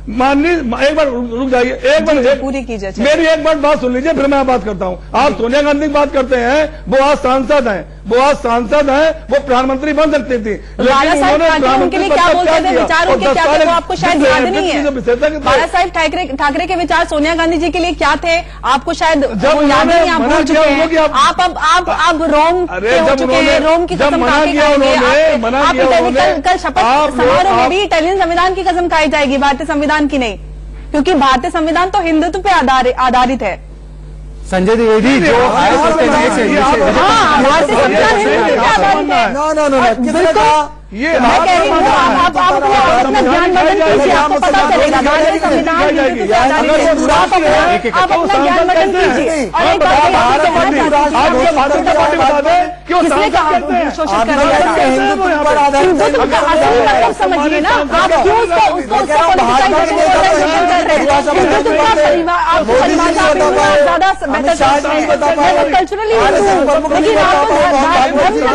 माननीय एक बार रुक जाइए, एक बार पूरी कीजिए, मेरी एक बात सुन लीजिए, फिर मैं बात करता हूँ। आप सोनिया गांधी की बात करते हैं, वो आज सांसद हैं, वो प्रधानमंत्री बन सकती थी, बाला साहब ठाकरे के लिए क्या बोलते थे, विचारों के क्या थे, वो आपको शायद याद नहीं है। बाला साहब ठाकरे के विचार सोनिया गांधी जी के लिए क्या थे, आपको शायद याद नहीं, आप भूल चुके हैं। आप रोम के हो चुके हैं, रोम की कसम खा के खाएंगे। कल शपथ समारोह में भी इटालियन संविधान की कसम खाई जाएगी, भारतीय संविधान की नहीं, क्योंकि भारतीय संविधान तो हिंदुत्व पे आधारित है। संजय द्विवेदी जो भारतीय संविधान ये मैं कह रही हूँ, आप अपना ज्ञानवर्धन कीजिए, आपको पता चलेगा भारतीय संविधान हिंदुत्व पे आधारित है। आप अपना ज्ञानवर्धन कीजिए। और एक बात आपके भारतीय पार्टी बता दे कि वो किसने कहा कहते हैं शोषित कर दिया था? हिंदुत्व पर आधारित हिंदुत्व का असली मतलब समझिए ना, आप क्यों उसको हिंदुत्व का परिभाषा आप परिभाषा ज्यादा बेहतर समझते हैं। कल्चरली लेकिन आप धर्म का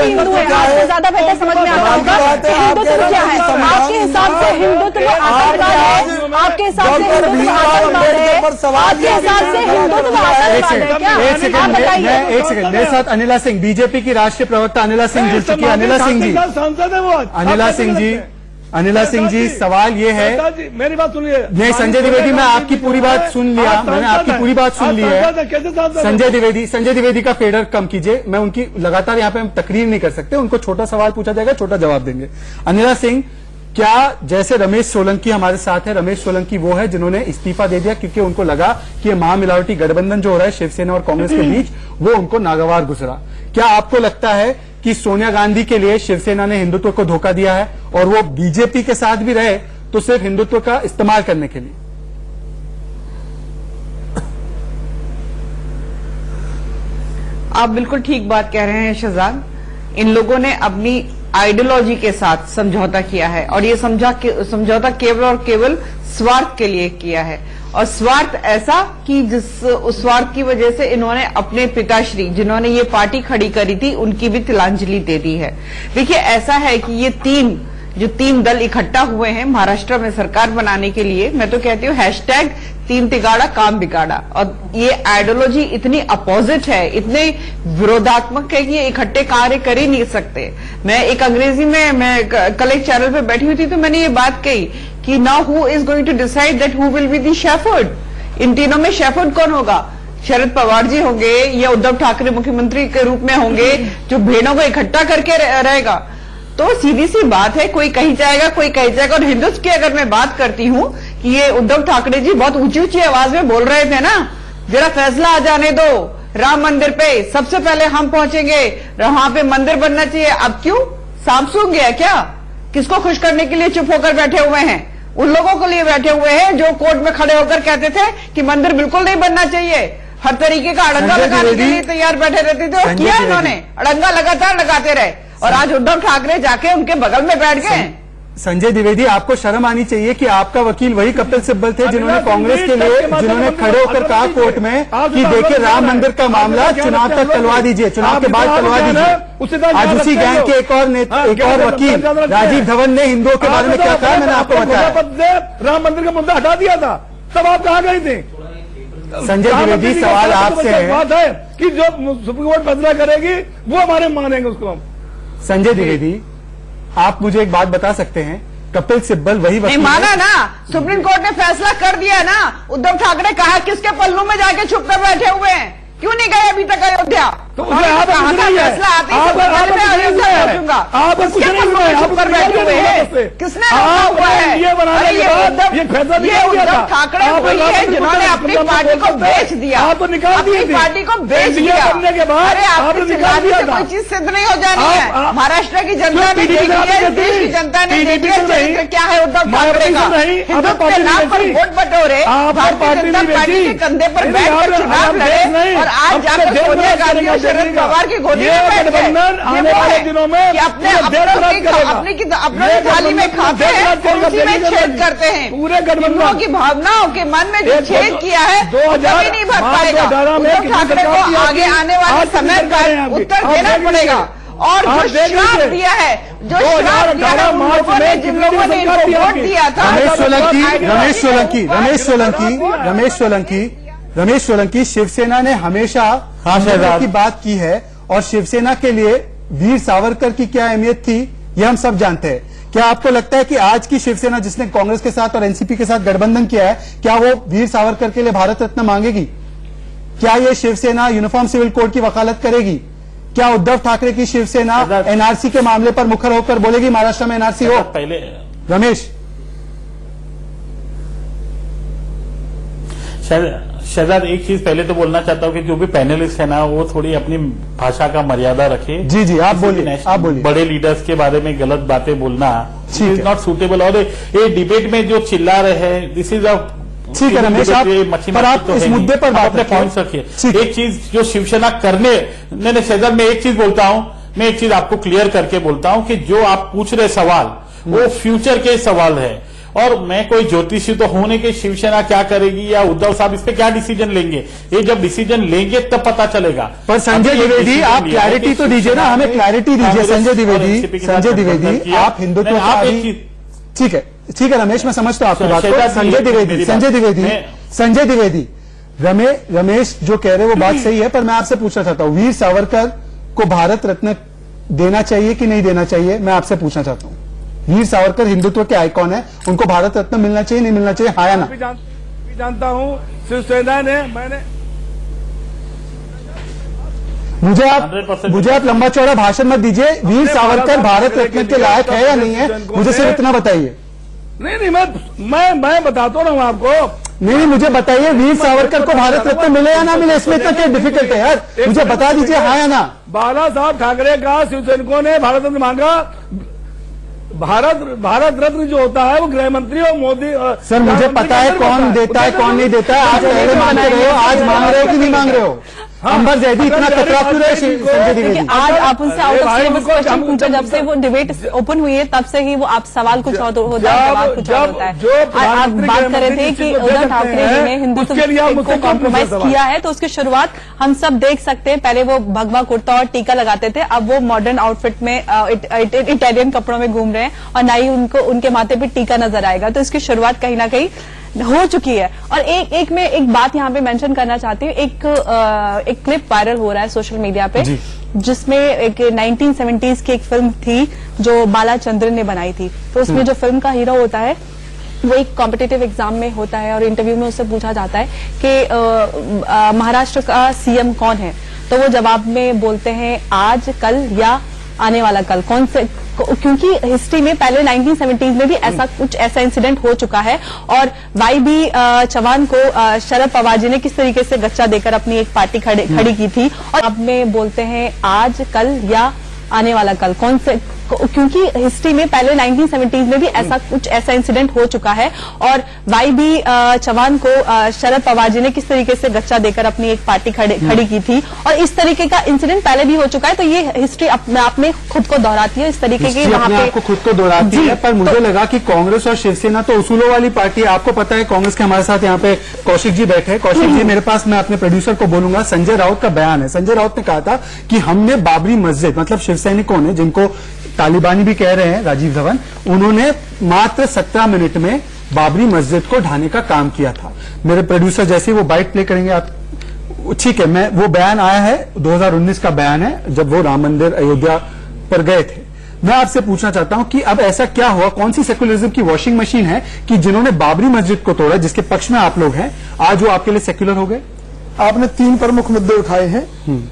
हिंदू है, आपको ज्यादा बेहतर समझ में आता होगा हिंदुत्व क्या है। आपके हिसाब से हिंदुत्व आतंकवाद है, आपके हिसाब से हिंदुत्व आतंकवाद है, आपके हिसाब से हिंदुत्व आतंकवाद है क्या? एक सेकंड मेरे साथ अनिला सिंह, बीजेपी की राष्ट्रीय प्रवक्ता अनिला सिंह जुड़ चुकी है। अनिला सिंह जी, सांसद है वो, अनिला सिंह जी, सवाल ये है, मेरी बात सुनिए। नहीं संजय द्विवेदी, मैं आपकी पूरी बात सुन लिया, मैंने आपकी पूरी बात सुन ली है। संजय द्विवेदी का फेडर कम कीजिए, मैं उनकी लगातार यहाँ पे हम तकरीर नहीं कर सकते, उनको छोटा सवाल पूछा जाएगा, छोटा जवाब देंगे। अनिला सिंह, क्या जैसे रमेश सोलंकी हमारे साथ है, रमेश सोलंकी वो है जिन्होंने इस्तीफा दे दिया क्योंकि उनको लगा कि ये महामिलावटी गठबंधन जो हो रहा है शिवसेना और कांग्रेस के बीच, वो उनको नागवार गुजरा। क्या आपको लगता है कि सोनिया गांधी के लिए शिवसेना ने हिंदुत्व को धोखा दिया है और वो बीजेपी के साथ भी रहे तो सिर्फ हिंदुत्व का इस्तेमाल करने के लिए? आप बिल्कुल ठीक बात कह रहे हैं शहजाद। इन लोगों ने अपनी आइडियोलॉजी के साथ समझौता किया है और ये समझौता केवल और केवल स्वार्थ के लिए किया है, और स्वार्थ ऐसा कि उस स्वार्थ की वजह से इन्होंने अपने पिताश्री जिन्होंने ये पार्टी खड़ी करी थी उनकी भी तिलांजलि दे दी है। देखिए, ऐसा है कि ये तीन दल इकट्ठा हुए हैं महाराष्ट्र में सरकार बनाने के लिए। मैं तो कहती हूँ #3 तिगाड़ा काम बिगाड़ा, और ये आइडियोलॉजी इतनी अपोजिट है, इतने विरोधात्मक है कि ये इकट्ठे कार्य कर ही नहीं सकते। मैं एक अंग्रेजी में मैं कल एक चैनल पे बैठी हुई थी तो मैंने ये बात कही कि now who is going to decide that who will be the shepherd. इन तीनों में शेफर्ड कौन होगा? शरद पवार जी होंगे या उद्धव ठाकरे मुख्यमंत्री के रूप में होंगे जो भेड़ों को इकट्ठा करके रहेगा? तो सीधी सी बात है, कोई कहीं जाएगा कोई कहीं जाएगा। और हिंदुत्व की अगर मैं बात करती हूँ कि ये उद्धव ठाकरे जी बहुत ऊंची ऊंची आवाज में बोल रहे थे ना, जरा फैसला आ जाने दो राम मंदिर पे, सबसे पहले हम पहुंचेंगे, वहां पे मंदिर बनना चाहिए। अब क्यों सांप सूख गया क्या? किसको खुश करने के लिए चुप होकर बैठे हुए हैं? उन लोगों के लिए बैठे हुए हैं जो कोर्ट में खड़े होकर कहते थे कि मंदिर बिल्कुल नहीं बनना चाहिए, हर तरीके का अड़ंगा लगाने के लिए तैयार बैठे रहते थे। और किया इन्होंने, अड़ंगा लगातार लगाते रहे, और आज उद्धव ठाकरे जाके उनके बगल में बैठ गए। संजय द्विवेदी, आपको शर्म आनी चाहिए कि आपका वकील वही कपिल सिब्बल थे जिन्होंने कांग्रेस के लिए जिन्होंने खड़े होकर कहा कोर्ट में कि देखिए राम मंदिर का मामला चुनाव तक टलवा दीजिए, चुनाव के बाद टलवा दीजिए। आज उसी गैंग के एक और वकील राजीव धवन ने हिंदुओं के बारे में क्या कहा, मैंने आपको बताया। राम मंदिर का मुद्दा हटा दिया था, तब आप कहाँ गए थे? संजय द्विवेदी, सवाल आपसे बात है कि जो सुप्रीम कोर्ट फैसला करेगी वो हमारे मानेंगे उसको हम। संजय द्विवेदी, आप मुझे एक बात बता सकते हैं, कपिल सिब्बल वही वकील नहीं माना ना, सुप्रीम कोर्ट ने फैसला कर दिया ना। उद्धव ठाकरे कहा किसके पल्लू में जाके छुप कर बैठे हुए हैं, क्यों नहीं गए अभी तक अयोध्या? तो फैसला आते ही पहुंचूंगा, किसके पल्लू में छुप कर बैठे हुए हैं? किसने रोका हुआ है? ये उद्धव ठाकरे वही है जिन्होंने अपनी पार्टी को बेच दिया, अपनी पार्टी को बेच दिया। अरे आपकी चिल्लाने से कोई चीज सिद्ध नहीं हो जानी है। महाराष्ट्र की जनता ने देखी है, देश की जनता ने देखी है चरित्र क्या है उद्धव ठाकरे का। हिंदुत्व के नाम पर वोट बटोरे, भारतीय जनता पार्टी के कंधे पर बैठकर चुनाव लड़े, और आज जाकर सोनिया गांधी और शरद पवार की गोदी में बैठ गए। आने वाले दिनों में अपने थाली में खाते हैं, उसी में छेद करते हैं। पूरे हिंदुओं की भावनाओं के मन में जो छेद किया है वो कभी नहीं भर पाएगा। उद्धव ठाकरे को आगे आने वाले समय पर उत्तर देना पड़ेगा। और जो श्राप दिया है, जो श्राप दिया है, उन लोगों ने जिन लोगों ने इनको वोट दिया था। रमेश सोलंकी, शिवसेना ने हमेशा की बात की है, और शिवसेना के लिए वीर सावरकर की क्या अहमियत थी ये हम सब जानते हैं। क्या आपको लगता है कि आज की शिवसेना जिसने कांग्रेस के साथ और एनसीपी के साथ गठबंधन किया है, क्या वो वीर सावरकर के लिए भारत रत्न मांगेगी? क्या ये शिवसेना यूनिफॉर्म सिविल कोड की वकालत करेगी? क्या उद्धव ठाकरे की शिवसेना एनआरसी के मामले पर मुखर होकर बोलेगी महाराष्ट्र में एनआरसी हो? पहले रमेश शहजाद, एक चीज पहले तो बोलना चाहता हूँ कि जो भी पैनलिस्ट है ना वो थोड़ी अपनी भाषा का मर्यादा रखे। जी आप बोलिए। बड़े लीडर्स के बारे में गलत बातें बोलना इज नॉट सूटेबल। और ये डिबेट में जो चिल्ला रहे हैं, दिस इज अ ठीक है रमेश, आप पर आप इस मुद्दे पर बात अपने रखिए। पॉइंट्स रखिए। एक चीज जो शिवसेना करने, नहीं शहजाद, मैं एक चीज बोलता हूं, मैं एक चीज आपको क्लियर करके बोलता हूं कि जो आप पूछ रहे सवाल वो फ्यूचर के सवाल है, और मैं कोई ज्योतिषी तो हूं नहीं कि शिवसेना क्या करेगी या उद्धव साहब इस पे क्या डिसीजन लेंगे। ये जब डिसीजन लेंगे तब पता चलेगा। पर संजय द्विवेदी, आप क्लैरिटी तो दीजिए ना, हमें क्लैरिटी दीजिए। संजय द्विवेदी, आप हिंदुत्व ठीक है रमेश, मैं समझता हूं आपकी बात को। संजय द्विवेदी, रमेश जो कह रहे हैं वो बात सही है, पर मैं आपसे पूछना चाहता हूं, वीर सावरकर को भारत रत्न देना चाहिए कि नहीं देना चाहिए? मैं आपसे पूछना चाहता हूं। वीर सावरकर हिंदुत्व के आइकॉन है, उनको भारत रत्न मिलना चाहिए नहीं मिलना चाहिए, हाँ या ना? जानता हूं शिवसेना ने, मैंने मुझे आप लंबा चौड़ा भाषण मत दीजिए। वीर सावरकर भारत रत्न के लायक है या नहीं है, मुझे सिर्फ इतना बताइए। नहीं, मैं बताता हूँ आपको। नहीं, मुझे बताइए वीर सावरकर को भारत रत्न मिले या ना मिले, इसमें इतना क्या डिफिकल्ट है यार, मुझे बता दीजिए हाँ या ना। बाला साहब ठाकरे का शिवसैनिकों ने भारत रत्न मांगा। भारत रत्न जो होता है वो गृह मंत्री और मोदी। सर मुझे पता है कौन देता है कौन नहीं देता है, आज पहले मांग रहे हो, आज मांग रहे हो कि नहीं मांग रहे हो? अंबर जैदी इतना कतरा क्यों रहे संजय द्विवेदी? आज आप उनसे आउट ऑफ सिलेबस क्वेश्चन पूछे, जब से वो डिबेट ओपन हुई है तब से ही वो आप सवाल कुछ और होता है, जवाब कुछ और होता है। आप बात कर रहे थे कि उद्धव ठाकरे जी ने हिंदुत्व को कॉम्प्रोमाइज किया है, तो उसकी शुरुआत हम सब देख सकते हैं। पहले वो भगवा कुर्ता और टीका लगाते थे, अब वो मॉडर्न आउटफिट में इटालियन कपड़ों में घूम रहे हैं, और ना ही उनके माथे पे टीका नजर आएगा। तो इसकी शुरुआत कहीं ना कहीं हो चुकी है। और एक बात यहाँ पे मेंशन करना चाहती हूँ। एक क्लिप वायरल हो रहा है सोशल मीडिया पे, जिसमें एक 1970s की एक फिल्म थी जो बाला चंद्रन ने बनाई थी। तो उसमें जो फिल्म का हीरो होता है वो एक कॉम्पिटिटिव एग्जाम में होता है, और इंटरव्यू में उससे पूछा जाता है कि महाराष्ट्र का सीएम कौन है, तो वो जवाब में बोलते हैं आज, कल या आने वाला कल, कौन से, क्योंकि हिस्ट्री में पहले 1970s में भी ऐसा इंसिडेंट हो चुका है। और वाई.बी. चौहान को शरद पवार जी ने किस तरीके से गच्चा देकर अपनी एक पार्टी खड़ी की थी, और अब में बोलते हैं आज, कल या आने वाला कल, कौन से, क्योंकि हिस्ट्री में पहले 1970s में भी ऐसा इंसिडेंट हो चुका है। और वाई.बी. चौहान को शरद पवार जी ने किस तरीके से गच्चा देकर अपनी एक पार्टी खड़ी की थी, और इस तरीके का इंसिडेंट पहले भी हो चुका है। तो ये हिस्ट्री अपने आप में खुद को दोहराती है, इस तरीके की अपने आप को खुद को दोहराती है। पर मुझे लगा कि कांग्रेस और शिवसेना तो उसूलों वाली पार्टी है। आपको पता है कांग्रेस के हमारे साथ यहाँ पे कौशिक जी बैठे हैं। कौशिक जी मेरे पास, मैं अपने प्रोड्यूसर को बोलूंगा, संजय राउत का बयान है। संजय राउत ने कहा था कि हमने बाबरी मस्जिद, मतलब शिवसैनिकों ने, जिनको तालिबानी भी कह रहे हैं राजीव धवन, उन्होंने मात्र 17 मिनट में बाबरी मस्जिद को ढाने का काम किया था। मेरे प्रोड्यूसर जैसे ही वो बाइट प्ले करेंगे आप, ठीक है, मैं वो बयान आया है 2019 का बयान है, जब वो राम मंदिर अयोध्या पर गए थे। मैं आपसे पूछना चाहता हूं कि अब ऐसा क्या हुआ, कौन सी सेक्युलरिज्म की वॉशिंग मशीन है कि जिन्होंने बाबरी मस्जिद को तोड़ा, जिसके पक्ष में आप लोग हैं, आज वो आपके लिए सेक्युलर हो गए? आपने 3 प्रमुख मुद्दे उठाए हैं,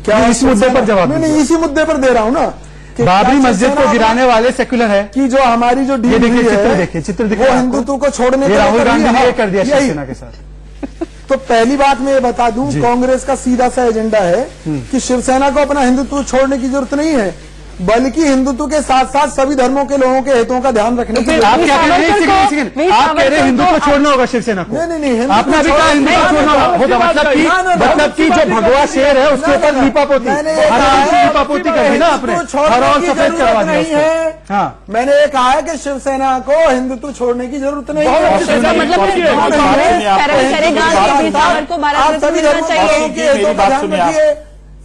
क्या इस मुद्दे पर जवाब? नहीं, इसी मुद्दे पर दे रहा हूं ना। बाबरी मस्जिद को गिराने वाले सेक्युलर है कि जो हमारी जो डील हुई है, चित्र वो हिंदुत्व को छोड़ने के राहुल गांधी ने कर दिया शिवसेना के साथ। तो पहली बात मैं ये बता दूं, कांग्रेस का सीधा सा एजेंडा है कि शिवसेना को अपना हिंदुत्व छोड़ने की जरूरत नहीं है, बल्कि हिंदुत्व के साथ साथ सभी धर्मों के लोगों के हितों का ध्यान रखने के लिए। आप क्या कह रहे हैं? आप कह रहे हैं हिंदुत्व छोड़ना होगा शिवसेना को? नहीं, आपने अभी कहा हिंदुत्व छोड़ना होगा, मतलब कि जो भगवा शेर है उसके ऊपर लीपापोती, लीपापोती कर दी ना आपने, हरा और सफेद करवा दिया। हाँ, मैंने ये कहा है कि शिवसेना को हिंदुत्व छोड़ने की जरूरत नहीं है। आप सभी धर्मों के हितों का ध्यान रखिए,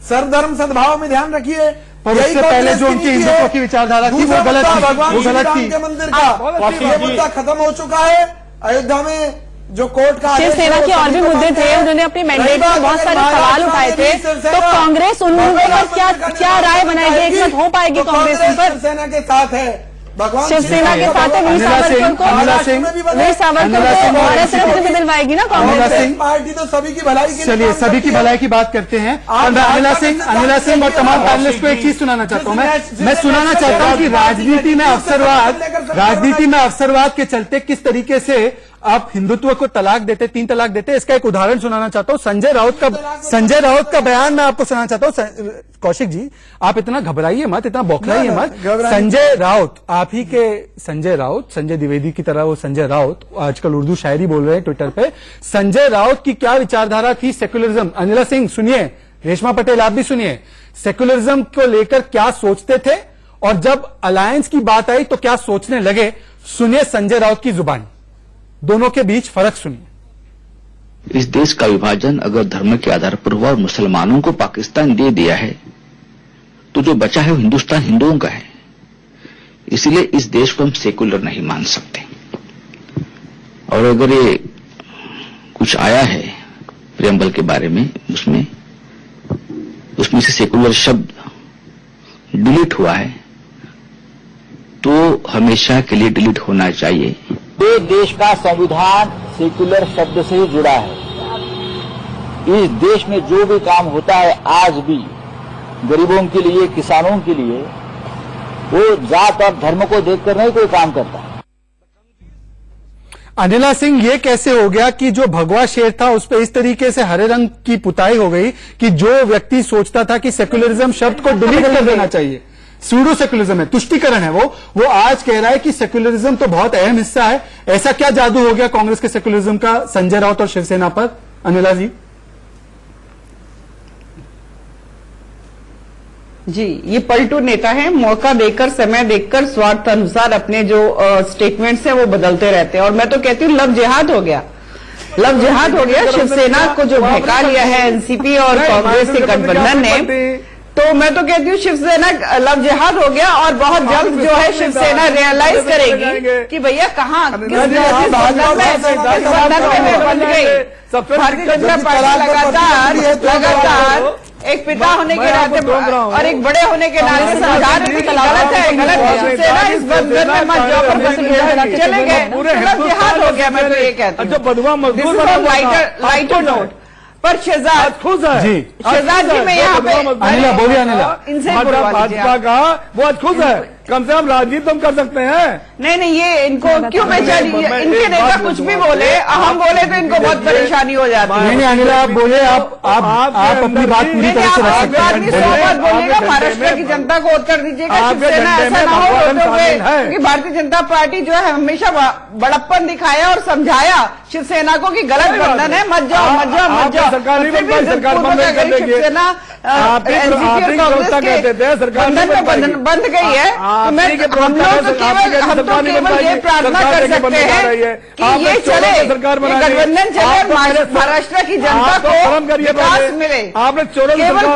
सर्वधर्म सद्भाव में ध्यान रखिए। और इससे पहले जो उनकी हिंदुत्व की विचारधारा थी वो गलत थी, भगवान वो गलत श्री थी। राम के मंदिर का ये मुद्दा खत्म हो चुका है। अयोध्या में जो कोर्ट का शिवसेना के और भी मुद्दे थे, उन्होंने अपने मैंडेट में बहुत सारे सवाल उठाए थे। तो कांग्रेस उन मुद्दों पर क्या राय बनाएगी, एकमत हो पाएगी कांग्रेस पर? शिवसेना के साथ है, भगवान शिवसेना के साथ है। वीर सावरकर को भारत रत्न भी दिलवाएगी ना कांग्रेस पार्टी, तो सभी की भलाई की। चलिए सभी की भलाई की बात करते हैं। अनिला सिंह और तमाम पैनलिस्ट को एक चीज सुनाना चाहता हूं। मैं सुनाना चाहता हूं कि राजनीति में अवसरवाद राजनीति में अवसरवाद के चलते किस तरीके से आप हिंदुत्व को तलाक देते, 3 तलाक देते, इसका एक उदाहरण सुनाना चाहता हूं। संजय राउत का बयान मैं आपको सुनाना चाहता हूं। कौशिक जी, आप इतना घबराइए मत, इतना बौखलाइए मत। संजय राउत, आप ही के संजय राउत, संजय द्विवेदी की तरह वो संजय राउत आजकल उर्दू शायरी बोल रहे हैं ट्विटर पे। संजय राउत की क्या विचारधारा थी सेक्युलरिज्म? अनिला सिंह सुनिए, रेशमा पटेल आप भी सुनिए, सेक्युलरिज्म को लेकर क्या सोचते थे और जब अलायंस की बात आई तो क्या सोचने लगे? सुनिए संजय राउत की जुबान, दोनों के बीच फर्क सुनिए। इस देश का विभाजन अगर धर्म के आधार पर हुआ और मुसलमानों को पाकिस्तान दे दिया है तो जो बचा है वो हिंदुस्तान हिंदुओं का है। इसलिए इस देश को हम सेकुलर नहीं मान सकते। और अगर ये कुछ आया है प्रेम्बल के बारे में, उसमें से सेकुलर शब्द डिलीट हुआ है तो हमेशा के लिए डिलीट होना चाहिए। ये देश का संविधान सेकुलर शब्द से ही जुड़ा है। इस देश में जो भी काम होता है आज भी गरीबों के लिए, किसानों के लिए, वो जात और धर्म को देखकर नहीं कोई काम करता। अनिला सिंह, ये कैसे हो गया कि जो भगवा शेर था उस पर इस तरीके से हरे रंग की पुताई हो गई कि जो व्यक्ति सोचता था कि सेक्युलरिज्म शब्द को डिलीट कर देना चाहिए, सूडो सेक्युलरिज्म है, तुष्टिकरण है, वो आज कह रहा है कि सेक्युलरिज्म तो बहुत अहम हिस्सा है। ऐसा क्या जादू हो गया कांग्रेस के सेक्युलरिज्म का संजय राउत और शिवसेना पर? अनिला जी, ये पलटू नेता है, मौका देकर, समय देखकर, स्वार्थ अनुसार अपने जो स्टेटमेंट्स हैं वो बदलते रहते हैं। और मैं तो कहती हूँ लव जिहाद हो गया, लव जिहाद हो गया। शिवसेना को जो भड़का लिया है एनसीपी और कांग्रेस के गठबंधन ने, तो मैं तो कहती हूँ शिवसेना लव जिहाद हो गया। और बहुत जल्द जो है शिवसेना रियलाइज करेगी कि भैया कहाँ बंध गई। भारतीय जनता पार्टी लगातार एक पिता होने के नाते और एक बड़े होने के नाते समझा रही थी गलत है शिवसेना इस बंधन में मत जाओ, पर चले गए, लव जिहाद हो गया। मैं तो ये कहती हूँ लाइटर नोट पर शहजाद खुश है जी, शहजाद जी मैं यहाँ पे अनिला बोलिए, अनिला इनसे भाजपा का वो आज खुश है, कम से कम राजनीति तो हम कर सकते हैं। नहीं, ये इनको क्यों बेचैनी? इनके नेता कुछ भी बोले, हम बोले तो इनको बहुत परेशानी हो जाती है। नहीं अनिला आप बोले, आप अपनी बात पूरी तरह से रख सकते हैं। बोलिएगा, महाराष्ट्र की जनता को उत्तर दीजिएगा, शिवसेना ऐसा ना हो रोते हुए, क्योंकि भारतीय जनता पार्टी जो है हमेशा बड़प्पन दिखाया और समझाया शिवसेना को कि गलत बंधन है, मत जाओ मत जाओ मत जाओ। शिवसेना एनसीपी और कांग्रेस के बंधन में बंध गई है। हम लोग तो केवल ये प्रार्थना कर सकते हैं कि ये चले, गठबंधन चले, महाराष्ट्र की जनता को विकास मिले।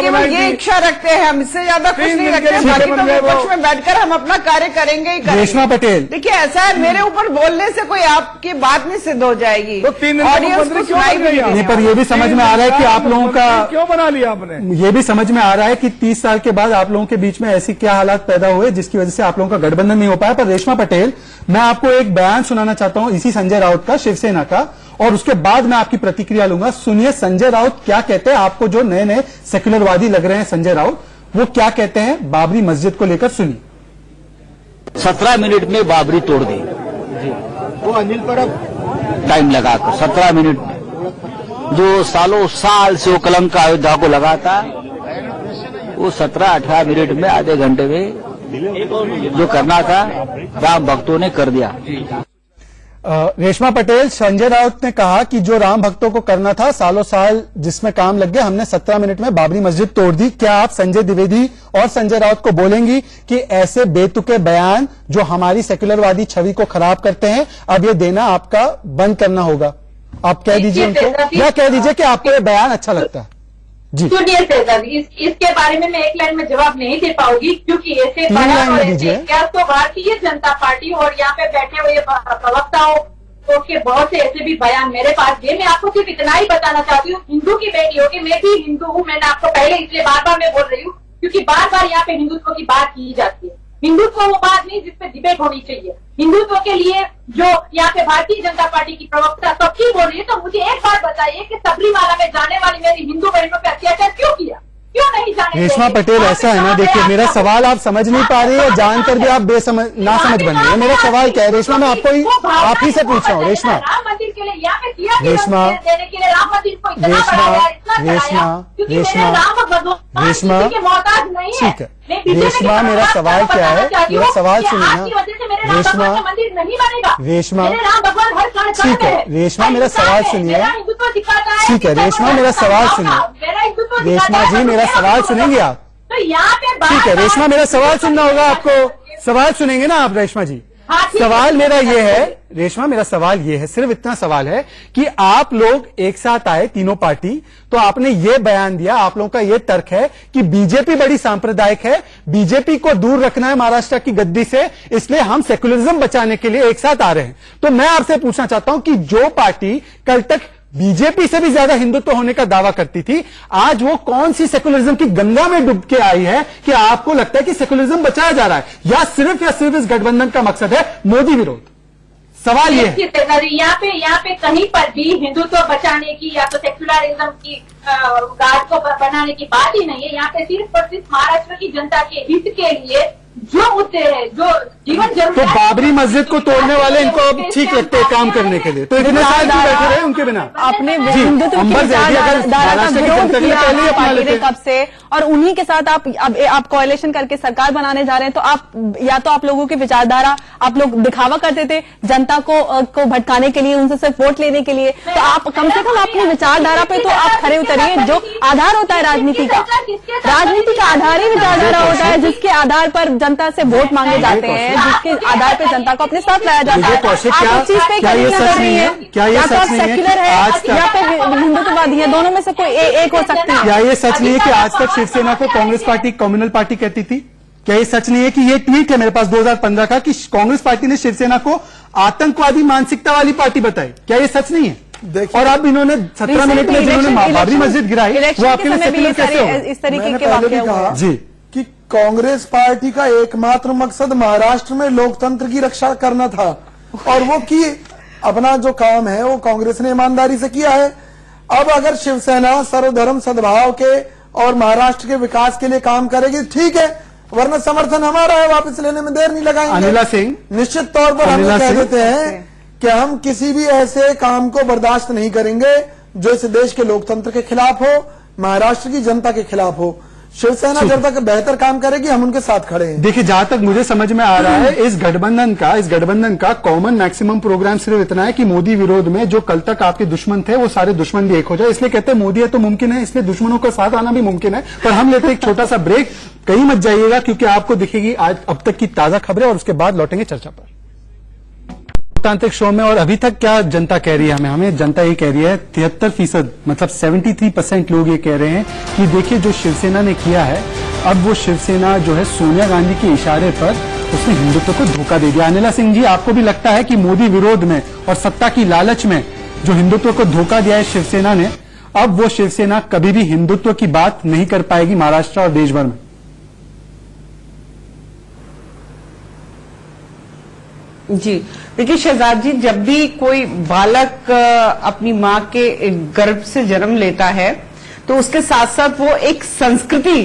केवल ये इच्छा रखते हैं, हम इससे ज्यादा कुछ नहीं रखते। बाकी तो विपक्ष में बैठकर हम अपना कार्य करेंगे ही करेंगे। रेशमा पटेल, देखिए ऐसा है, मेरे ऊपर बोलने से कोई आपकी बात नहीं सिद्ध हो जाएगी। ऑडियंस को सुनाई भी नहीं। पर ये भी समझ में आ रहा है कि आप लोगों का क्यों बना लिया आपने? ये भी समझ में आ रहा है कि 30 साल के बाद आप लोगों के बीच में ऐसी क्या हालात पैदा हुए जिसकी वजह से आप लोगों का गठबंधन नहीं हो पाया। पर रेशमा पटेल, मैं आपको एक बयान सुनाना चाहता हूं इसी संजय राउत का, शिवसेना का, और उसके बाद मैं आपकी प्रतिक्रिया लूंगा। सुनिए संजय राउत क्या कहते हैं। आपको जो नए नए सेक्युलरवादी लग रहे हैं संजय राउत, वो क्या कहते हैं बाबरी मस्जिद को लेकर, सुनिए। 17 मिनट में बाबरी तोड़ दी, वो अनिल परब टाइम लगाकर 17 मिनट में, जो सालों साल से वो कलंक अयोध्या को लगाता, वो 17-18 मिनट में, आधे घंटे में जो करना था राम भक्तों ने कर दिया। रेशमा पटेल, संजय राउत ने कहा कि जो राम भक्तों को करना था सालों साल जिसमें काम लग गया, हमने 17 मिनट में बाबरी मस्जिद तोड़ दी। क्या आप संजय द्विवेदी और संजय राउत को बोलेंगी कि ऐसे बेतुके बयान जो हमारी सेक्युलरवादी छवि को खराब करते हैं, अब ये देना आपका बंद करना होगा? आप कह दीजिए उनको, या कह दीजिए कि आपको ये बयान अच्छा लगता है जी। सुनिए शहजाद, इसके बारे में मैं एक लाइन में जवाब नहीं दे पाऊंगी, क्योंकि ऐसे तो भारतीय जनता पार्टी और यहाँ पे बैठे हुए प्रवक्ताओं के बहुत से ऐसे भी बयान मेरे पास है। मैं आपको सिर्फ इतना ही बताना चाहती हूँ, हिंदू की बेटी होगी, मैं भी हिंदू हूँ। मैंने आपको पहले इसलिए बार बार मैं बोल रही हूँ क्योंकि बार बार यहाँ पे हिंदुत्व की बात की जाती है। हिंदुत्व वो बात नहीं जिसपे डिबेट होनी चाहिए। हिंदुत्व के लिए जो यहाँ पे भारतीय जनता पार्टी की प्रवक्ता सबकी बोल रही है, तो मुझे एक बात बताइए कि सबरीमाला में जाने वाली मेरी हिंदू बहनों पे अत्याचार क्यों किया? क्यों नहीं जाने रेशमा पटेल, ऐसा है ना, देखिए मेरा सवाल आप समझ नहीं पा रही है, जानकर भी आप नासमझ बन रही है। मेरा सवाल क्या है रेशमा, मैं आपको आप ही से पूछ रहा हूँ रेशमा। राम मंदिर के लिए यहाँ पे किया रेशमा, देने के लिए राम मंदिर को इतना रेशमा, बढ़ाया, इतना कराया, रेशमा, क्योंकि रेशमा, मेरे राम भगवान रेशमा, किसी के मोहताज नहीं है। ठीक है। मैं बीजेपी रेशमा, के मेरा खिलाफ सवाल क्या है? बताना चाहती मेरा हूँ सवाल कि सुनिए ना। आपकी वजह से मेरे राम रेशमा, भगवान का मंदिर नहीं बनेगा। रेशमा, मेरे राम भगवान हर कण कण ठीक में है। रेशमा, मेरा सवाल सुनिए। मेरा हिंदुत्व दिखाता है। ठीक है रेशमा, मेरा सवाल सुनिए। मेरा हिंदुत्व रेशमा जी, मेरा सवाल सुनेंगे आप? तो यहाँ पे ठीक है रेशमा, मेरा सवाल सुनना होगा आपको। सवाल सुनेंगे ना आप रेशमा जी? हाँ, ठीक सवाल मेरा ये है रेशमा, मेरा सवाल ये है, सिर्फ इतना सवाल है कि आप लोग एक साथ आए तीनों पार्टी, तो आपने ये बयान दिया, आप लोगों का ये तर्क है कि बीजेपी बड़ी सांप्रदायिक है, बीजेपी को दूर रखना है महाराष्ट्र की गद्दी से, इसलिए हम सेक्युलरिज्म बचाने के लिए एक साथ आ रहे हैं। तो मैं आपसे पूछना चाहता हूं कि जो पार्टी कल तक बीजेपी से भी ज्यादा हिंदुत्व होने का दावा करती थी, आज वो कौन सी सेक्युलरिज्म की गंगा में डूब के आई है कि आपको लगता है कि सेक्युलरिज्म बचाया जा रहा है, या सिर्फ इस गठबंधन का मकसद है मोदी विरोध? सवाल ये है। यहाँ पे कहीं पर भी हिंदुत्व बचाने की या तो सेक्युलरिज्म की गार्ड को बनाने की बात ही नहीं है। यहाँ पे सिर्फ और सिर्फ महाराष्ट्र की जनता के हित के लिए जो मुद्दे हैं, जो जीवन जरूरी, तो बाबरी मस्जिद को तोड़ने वाले इनको अब ठीक लगते हैं काम करने के लिए, तो इतने साल क्यों बैठे रहे उनके बिना? अपने जी, हिंदुत्व की अंबर जैदी अगर विचारधारा का महाराष्ट्र की विरोध जनता के लिए किया पहले ही अपना पार्टी ने लेते। कब से, और उन्हीं के साथ आप कोalition करके सरकार बनाने जा रहे हैं। तो आप या तो आप लोगों की विचारधारा, आप लोग दिखावा करते थे जनता को भटकाने के लिए, उनसे सिर्फ वोट लेने के लिए, तो आप कम से कम अपनी विचारधारा पे तो आप खड़े उतरिए, जो आधार होता है राजनीति का। राजनीति का आधार ही विचारधारा होता है, जिसके आधार पर जनता से वोट मांगे जाते हैं, जिसके आधार पर जनता को अपने साथ लाया जाता है। आप इस चीज पे क्या ये सच नहीं है? क्या ये सच नहीं है सेक्युलर है या फिर हिंदुत्ववादी है, दोनों में से कोई एक हो सकती है। क्या ये सच नहीं है कि आज तक शिवसेना को कांग्रेस पार्टी कम्युनल पार्टी कहती थी? क्या ये सच नहीं है कि ये ट्वीट है मेरे पास 2015 का कि कांग्रेस पार्टी ने शिवसेना को आतंकवादी मानसिकता वाली पार्टी बताई? क्या ये सच नहीं है? और अब इन्होंने 17 मिनट में जिन्होंने बाबरी मस्जिद गिराई, वो आपके लिए सेक्युलर कैसे हो? इस तरीके के पहले भी वाकये कहा जी कि कांग्रेस पार्टी का एकमात्र मकसद महाराष्ट्र में लोकतंत्र की रक्षा करना था, और वो की अपना जो काम है वो कांग्रेस ने ईमानदारी से किया है। अब अगर शिवसेना सर्वधर्म सद्भाव के और महाराष्ट्र के विकास के लिए काम करेगी ठीक है, वरना समर्थन हमारा है, वापस लेने में देर नहीं लगाएंगे। अनिला सिंह, निश्चित तौर पर हम कह देते हैं कि हम किसी भी ऐसे काम को बर्दाश्त नहीं करेंगे जो इस देश के लोकतंत्र के खिलाफ हो, महाराष्ट्र की जनता के खिलाफ हो। शिवसेना जब तक बेहतर काम करेगी हम उनके साथ खड़े हैं। देखिए, जहां तक मुझे समझ में आ रहा है, इस गठबंधन का कॉमन मैक्सिमम प्रोग्राम सिर्फ इतना है कि मोदी विरोध में जो कल तक आपके दुश्मन थे वो सारे दुश्मन भी एक हो जाए। इसलिए कहते हैं मोदी है तो मुमकिन है, इसलिए दुश्मनों का साथ आना भी मुमकिन है। पर हम लेते एक छोटा सा ब्रेक, कहीं मत जाइएगा क्योंकि आपको दिखेगी आज अब तक की ताजा खबरें, और उसके बाद लौटेंगे चर्चा पर लोकतांत्रिक शो में। और अभी तक क्या जनता कह रही है हमें जनता ये कह रही है 73%, मतलब 73% लोग ये कह रहे हैं कि देखिए जो शिवसेना ने किया है, अब वो शिवसेना जो है सोनिया गांधी के इशारे पर उसने हिंदुत्व को धोखा दे दिया। अनिला सिंह जी, आपको भी लगता है कि मोदी विरोध में और सत्ता की लालच में जो हिंदुत्व को धोखा दिया है शिवसेना ने, अब वो शिवसेना कभी भी हिंदुत्व की बात नहीं कर पाएगी महाराष्ट्र और देश भर में? जी देखिए शहजाद जी, जब भी कोई बालक अपनी माँ के गर्भ से जन्म लेता है तो उसके साथ साथ वो एक संस्कृति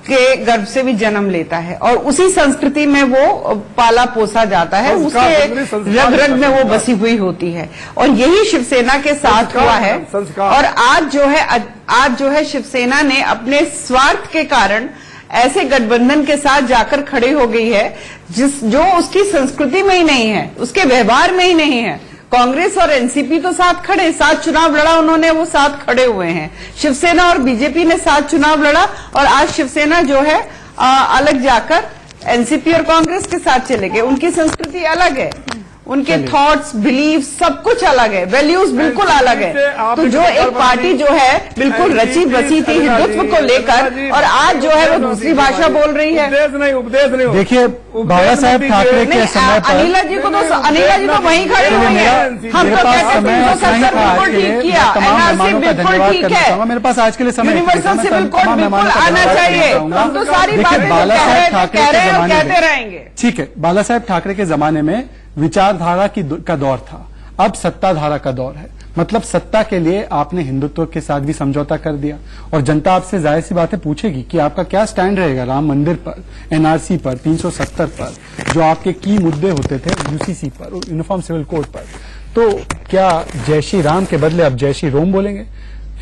के गर्भ से भी जन्म लेता है, और उसी संस्कृति में वो पाला पोसा जाता है, उसके रग रग में वो बसी हुई होती है। और यही शिवसेना के साथ हुआ है। और आज जो है शिवसेना ने अपने स्वार्थ के कारण ऐसे गठबंधन के साथ जाकर खड़ी हो गई है जो उसकी संस्कृति में ही नहीं है, उसके व्यवहार में ही नहीं है। कांग्रेस और एनसीपी तो साथ खड़े, साथ चुनाव लड़ा उन्होंने, वो साथ खड़े हुए हैं। शिवसेना और बीजेपी ने साथ चुनाव लड़ा, और आज शिवसेना जो है अलग जाकर एनसीपी और कांग्रेस के साथ चले गए। उनकी संस्कृति अलग है, उनके थॉट्स, बिलीफ सब कुछ अलग है, वैल्यूज बिल्कुल अलग है। तो जो एक पार्टी जो है बिल्कुल रची बसी थी हिंदुत्व को लेकर, और आज जो है वो दूसरी भाषा बोल रही है। उपदेश नहीं। देखिए, बाबा साहेब ठाकरे के समय पर अनिला जी को वहीं खड़े हुए हैं। हम तो कहते बिल्कुल ठीक किया, एनआरसी बिल्कुल ठीक है, मेरे पास आज के लिए समय, यूनिवर्सल सिविल कोड बिल्कुल आना चाहिए। हम तो सारी बातें बाला साहेब ठाकरे कह रहे के हैं और जमाने कहते में, रहेंगे। ठीक है, बाला साहेब ठाकरे के जमाने में विचारधारा का दौर था, अब सत्ताधारा का दौर है। मतलब सत्ता के लिए आपने हिंदुत्व के साथ भी समझौता कर दिया और जनता आपसे जाहिर सी बातें पूछेगी कि आपका क्या स्टैंड रहेगा राम मंदिर पर, एनआरसी पर, 370 पर, जो आपके की मुद्दे होते थे यूसीसी पर, यूनिफॉर्म सिविल कोड पर। तो क्या जय श्री राम के बदले अब जय श्री रोम बोलेंगे?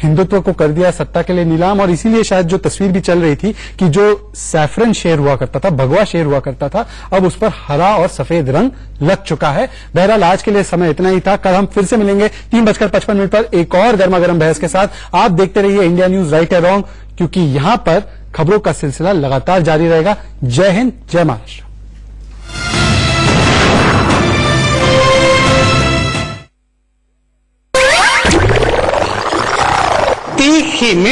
हिंदुत्व को कर दिया सत्ता के लिए नीलाम। और इसीलिए शायद जो तस्वीर भी चल रही थी कि जो सैफरन शेर हुआ करता था, भगवा शेर हुआ करता था, अब उस पर हरा और सफेद रंग लग चुका है। बहरहाल आज के लिए समय इतना ही था। कल हम फिर से मिलेंगे 3:55 पर एक और गर्मा गर्म बहस के साथ। आप देखते रहिए इंडिया न्यूज राइट या रॉन्ग, क्योंकि यहां पर खबरों का सिलसिला लगातार जारी रहेगा। जय हिंद, जय महाराष्ट्र। तीखी